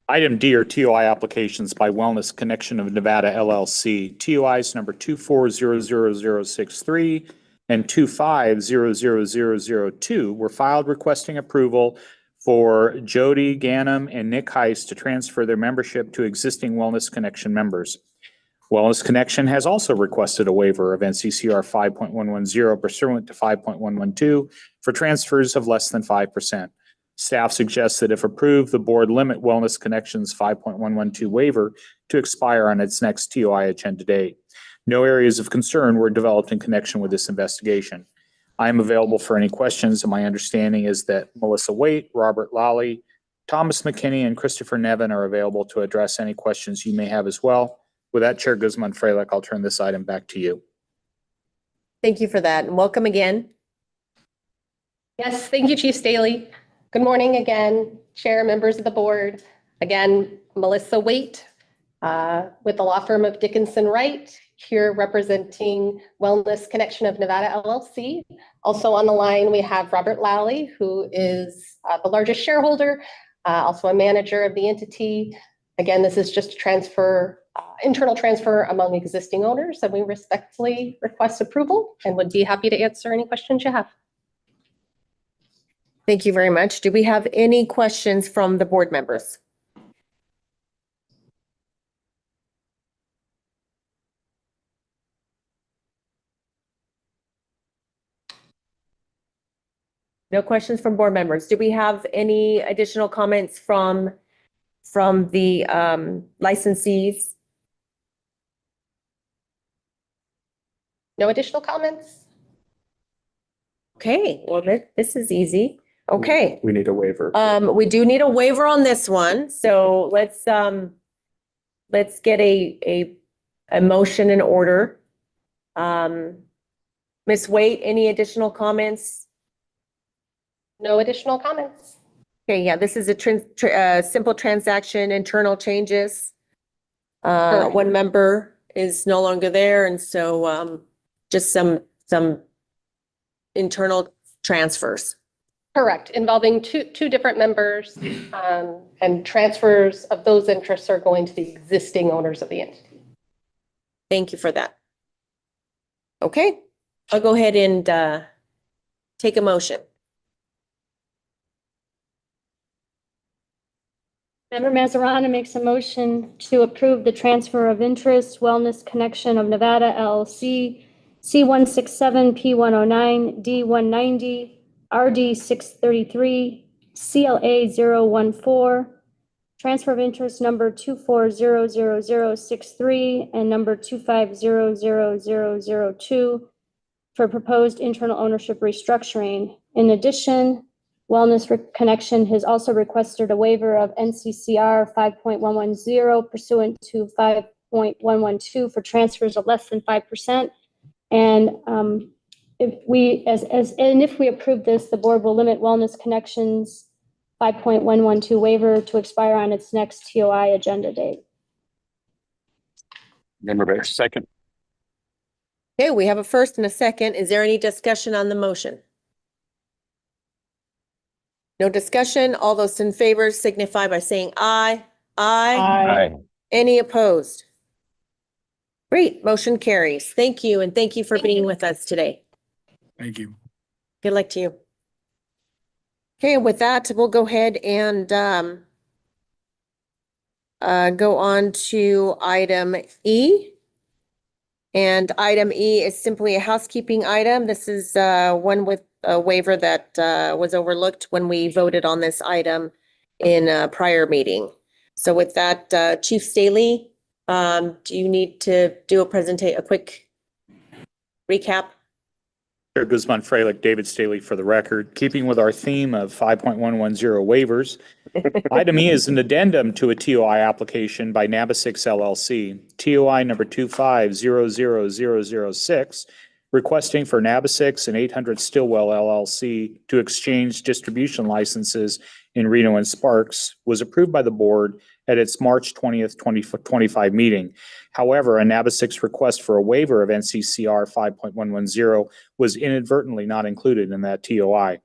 Item D are TOI applications by Wellness Connection of Nevada LLC. TOIs number 2400063 and 2500002 were filed requesting approval for Jody Ganem and Nick Heiss to transfer their membership to existing Wellness Connection members. Wellness Connection has also requested a waiver of NCCR 5.110 pursuant to 5.112 for transfers of less than 5%. Staff suggests that if approved, the board limit Wellness Connection's 5.112 waiver to expire on its next TOI agenda date. No areas of concern were developed in connection with this investigation. I am available for any questions, and my understanding is that Melissa Waite, Robert Lally, Thomas McKinney, and Christopher Nevin are available to address any questions you may have as well. With that, Chair Guzman Freilich, I'll turn this item back to you. Thank you for that, and welcome again. Yes, thank you, Chief Staley. Good morning again, Chair, members of the board. Again, Melissa Waite with the law firm of Dickinson Wright, here representing Wellness Connection of Nevada LLC. Also on the line, we have Robert Lally, who is the largest shareholder, also a manager of the entity. Again, this is just a transfer, internal transfer among existing owners, and we respectfully request approval and would be happy to answer any questions you have. Thank you very much. Do we have any questions from the board members? No questions from board members. Do we have any additional comments from the licensees? No additional comments? Okay, well, this is easy. Okay. We need a waiver. We do need a waiver on this one, so let's get a motion in order. Ms. Waite, any additional comments? No additional comments. Okay, yeah, this is a simple transaction, internal changes. Correct. One member is no longer there, and so just some internal transfers. Correct, involving two different members, and transfers of those interests are going to the existing owners of the entity. Thank you for that. Okay, I'll go ahead and take a motion. Member Mazzarano makes a motion to approve the transfer of interest, Wellness Connection of Nevada LLC, C167, P109, D190, RD633, CLA 014, transfer of interest number 2400063 and number 2500002 for proposed internal ownership restructuring. In addition, Wellness Connection has also requested a waiver of NCCR 5.110 pursuant to 5.112 for transfers of less than 5%. And if we approve this, the board will limit Wellness Connection's 5.112 waiver to expire on its next TOI agenda date. Member Barry, second. Okay, we have a first and a second. Is there any discussion on the motion? No discussion. All those in favor signify by saying aye. Aye. Aye. Any opposed? Great, motion carries. Thank you, and thank you for being with us today. Thank you. Good luck to you. Okay, with that, we'll go ahead and go on to item E. And item E is simply a housekeeping item. This is one with a waiver that was overlooked when we voted on this item in a prior meeting. So with that, Chief Staley, do you need to do a quick recap? Chair Guzman Freilich, David Staley for the record. Keeping with our theme of 5.110 waivers, item E is an addendum to a TOI application by Nabisix LLC, TOI number 2500006, requesting for Nabisix and 800 Stillwell LLC to exchange distribution licenses in Reno and Sparks, was approved by the board at its March 20th, 2025 meeting. However, a Nabisix request for a waiver of NCCR 5.110 was inadvertently not included in that TOI.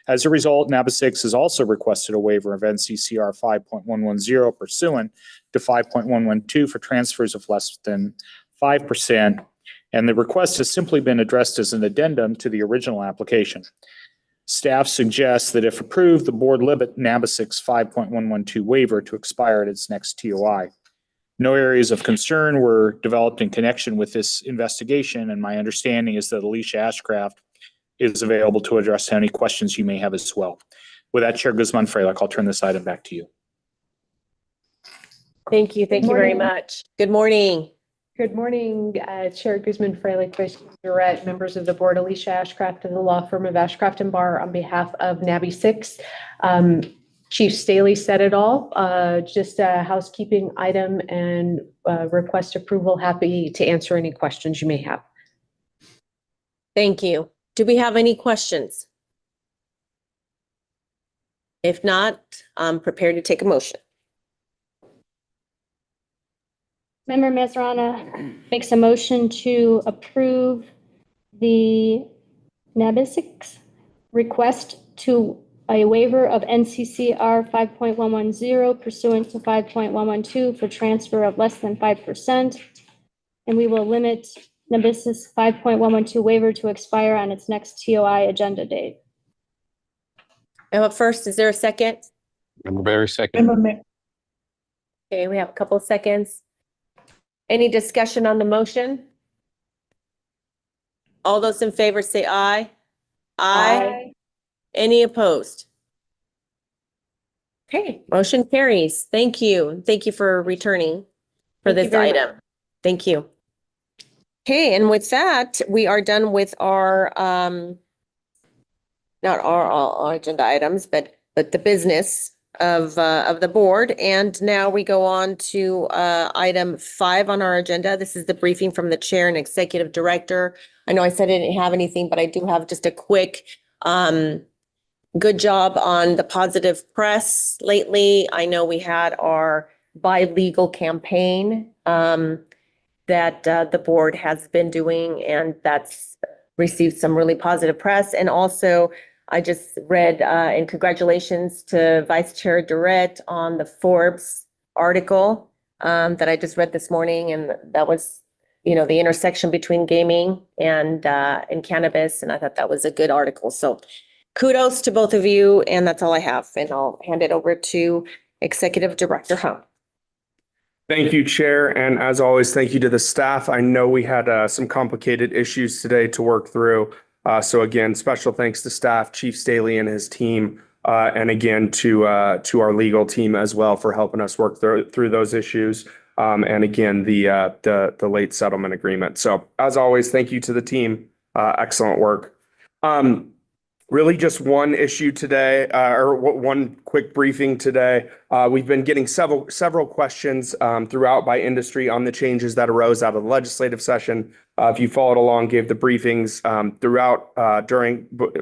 As a result, Nabisix has also requested a waiver of NCCR 5.110 pursuant to 5.112 for transfers of less than 5%, and the request has simply been addressed as an addendum to the original application. Staff suggests that if approved, the board limit Nabisix 5.112 waiver to expire at its next TOI. No areas of concern were developed in connection with this investigation, and my understanding is that Alicia Ashcraft is available to address any questions you may have as well. With that, Chair Guzman Freilich, I'll turn this item back to you. Thank you. Thank you very much. Good morning. Good morning, Chair Guzman Freilich, Vice Chair Durrett, members of the board, Alicia Ashcraft of the law firm of Ashcraft and Barr on behalf of Nabisix. Chief Staley said it all, just a housekeeping item and request approval. Happy to answer any questions you may have. Thank you. Do we have any questions? If not, I'm prepared to take a motion. Member Masrana makes a motion to approve the Nabisix request to a waiver of NCCR 5.110 pursuant to 5.112 for transfer of less than 5%. And we will limit Nabisix 5.112 waiver to expire on its next TOI agenda date. And first, is there a second? Member Barry, second. Okay, we have a couple of seconds. Any discussion on the motion? All those in favor say aye. Aye. Any opposed? Okay, motion carries. Thank you. Thank you for returning for Thank you this very much. item. Thank you. Okay, and with that, we are done with our, not our agenda items, but the business of the board. And now we go on to item 5 on our agenda. This is the briefing from the chair and executive director. I know I said I didn't have anything, but I do have just a quick good job on the positive press lately. I know we had our Buy Legal campaign that the board has been doing, and that's received some really positive press. And also, I just read, and congratulations to Vice Chair Durrett on the Forbes article that I just read this morning. And that was, the intersection between gaming and cannabis. And I thought that was a good article. So kudos to both of you. And that's all I have. And I'll hand it over to Executive Director Hung. Thank you, Chair. And as always, thank you to the staff. I know we had some complicated issues today to work through. So again, special thanks to staff, Chief Staley and his team, and again to our legal team as well for helping us work through those issues. And again, the late settlement agreement. So as always, thank you to the team. Excellent work. Really just one issue today, or one quick briefing today. We've been getting several questions throughout by industry on the changes that arose out of the legislative session. If you followed along, gave the briefings throughout,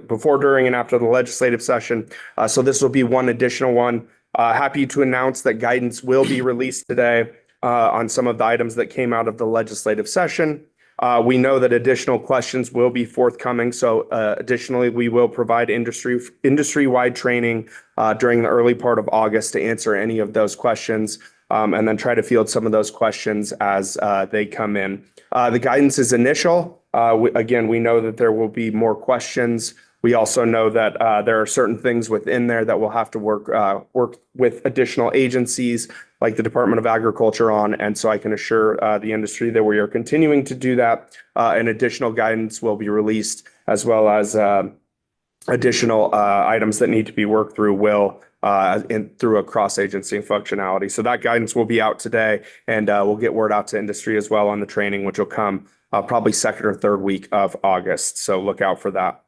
before, during, and after the legislative session. So this will be one additional one. Happy to announce that guidance will be released today on some of the items that came out of the legislative session. We know that additional questions will be forthcoming. So additionally, we will provide industry-wide training during the early part of August to answer any of those questions, and then try to field some of those questions as they come in. The guidance is initial. Again, we know that there will be more questions. We also know that there are certain things within there that we'll have to work with additional agencies like the Department of Agriculture on. And so I can assure the industry that we are continuing to do that. And additional guidance will be released, as well as additional items that need to be worked through through a cross-agency functionality. So that guidance will be out today, and we'll get word out to industry as well on the training, which will come probably second or third week of August. So look out for that.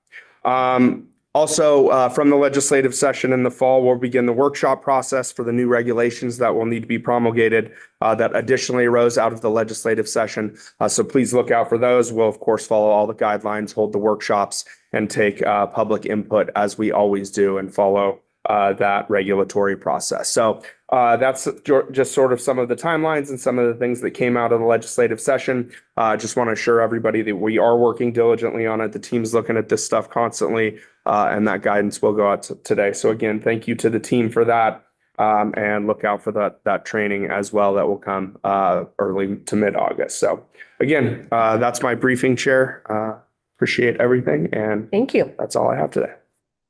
Also, from the legislative session in the fall, we'll begin the workshop process for the new regulations that will need to be promulgated that additionally arose out of the legislative session. So please look out for those. We'll, of course, follow all the guidelines, hold the workshops, and take public input as we always do, and follow that regulatory process. So that's just sort of some of the timelines and some of the things that came out of the legislative session. Just want to assure everybody that we are working diligently on it. The team's looking at this stuff constantly, and that guidance will go out today. So again, thank you to the team for that, and look out for that training as well that will come early to mid-August. So again, that's my briefing, Chair. Appreciate everything, and Thank you. that's all I have today.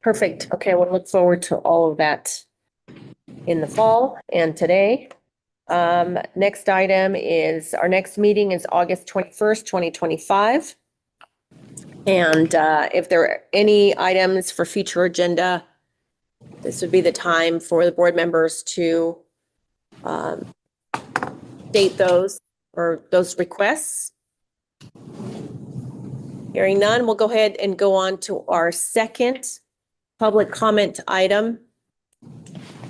Perfect. Okay, we'll look forward to all of that in the fall and today. Next item is, our next meeting is August 21st, 2025. And if there are any items for future agenda, this would be the time for the board members to state those or those requests. Hearing none, we'll go ahead and go on to our second public comment item.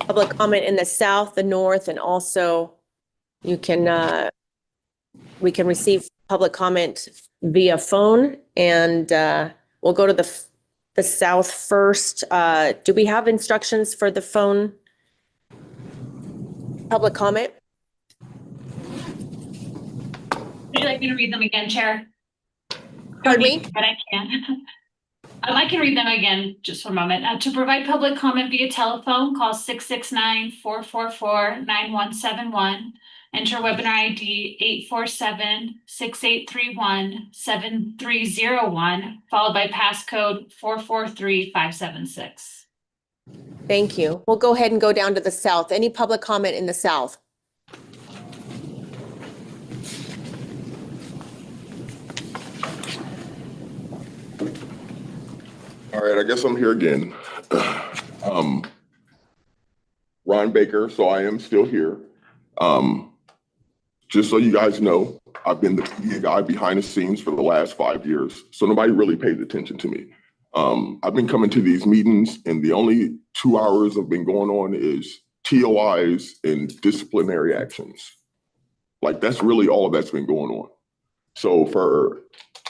Public comment in the south, the north, and also we can receive public comment via phone, and we'll go to the south first. Do we have instructions for the phone public comment? Would you like me to read them again, Chair? Pardon me? But I can. I can read them again just for a moment. To provide public comment via telephone, call 669-444-9171. Enter webinar ID 847-6831-7301, followed by passcode 443576. Thank you. We'll go ahead and go down to the south. Any public comment in the south? All right, I guess I'm here again. Ron Baker, so I am still here. Just so you guys know, I've been the media guy behind the scenes for the last 5 years, so nobody really pays attention to me. I've been coming to these meetings, and the only 2 hours have been going on is TOIs and disciplinary actions. Like, that's really all that's been going on. So for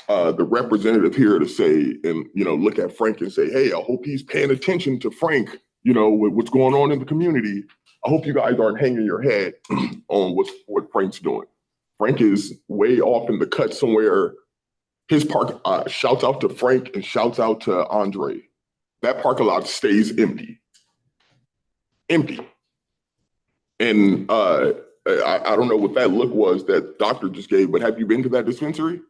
the representative here to say, and, look at Frank and say, hey, I hope he's paying attention to Frank, with what's going on in the community. I hope you guys aren't hanging your head on what Frank's doing. Frank is way off in the cut somewhere. His park, shouts out to Frank and shouts out to Andre. That parking lot stays empty. Empty. And I don't know what that look was that doctor just gave, but have you been to that dispensary?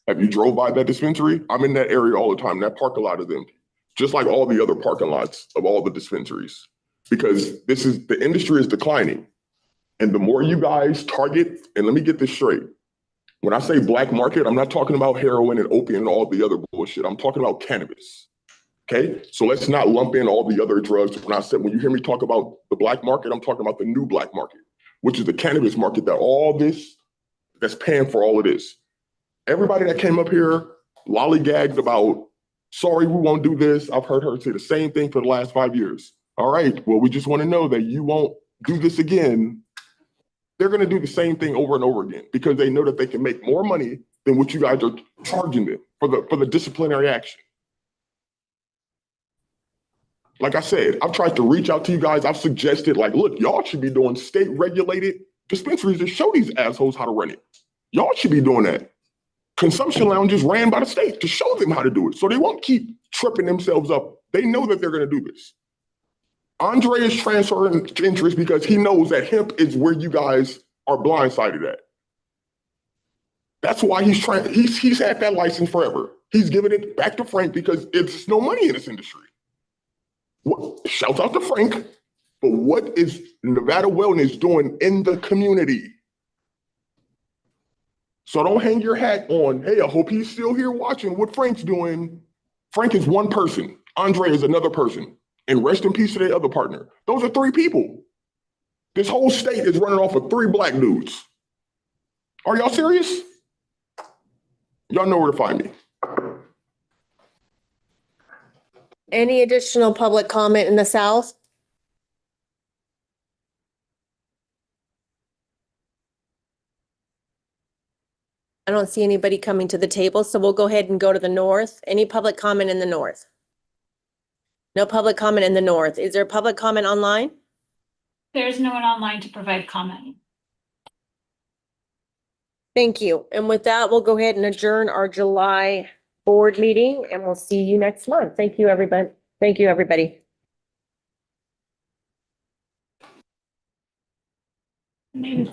Have you drove by that dispensary? I'm in that area all the time. That parking lot is empty, just like all the other parking lots of all the dispensaries, because the industry is declining. And the more you guys target, and let me get this straight. When I say black market, I'm not talking about heroin and opium and all the other bullshit. I'm talking about cannabis. Okay? So let's not lump in all the other drugs. When you hear me talk about the black market, I'm talking about the new black market, which is the cannabis market that's paying for all of this. Everybody that came up here lollygagged about, sorry, we won't do this. I've heard her say the same thing for the last 5 years. All right, well, we just want to know that you won't do this again. They're going to do the same thing over and over again because they know that they can make more money than what you guys are charging them for the disciplinary action. Like I said, I've tried to reach out to you guys. I've suggested, look, y'all should be doing state-regulated dispensaries to show these assholes how to run it. Y'all should be doing that. consumption lounges ran by the state to show them how to do it. So they won't keep tripping themselves up. They know that they're going to do this. Andre is transferring interest because he knows that hemp is where you guys are blindsided at. That's why he's had that license forever. He's giving it back to Frank because it's no money in this industry. Shout out to Frank, but what is Nevada Wellness doing in the community? So don't hang your hat on, hey, I hope he's still here watching what Frank's doing. Frank is one person. Andre is another person. And rest in peace to their other partner. Those are three people. This whole state is running off of three black dudes. Are y'all serious? Y'all know where to find me. Any additional public comment in the South? I don't see anybody coming to the table, so we'll go ahead and go to the North. Any public comment in the North? No public comment in the North. Is there public comment online? There's no one online to provide comment. Thank you. And with that, we'll go ahead and adjourn our July board meeting and we'll see you next month. Thank you, everybody. Thank you, everybody. Maybe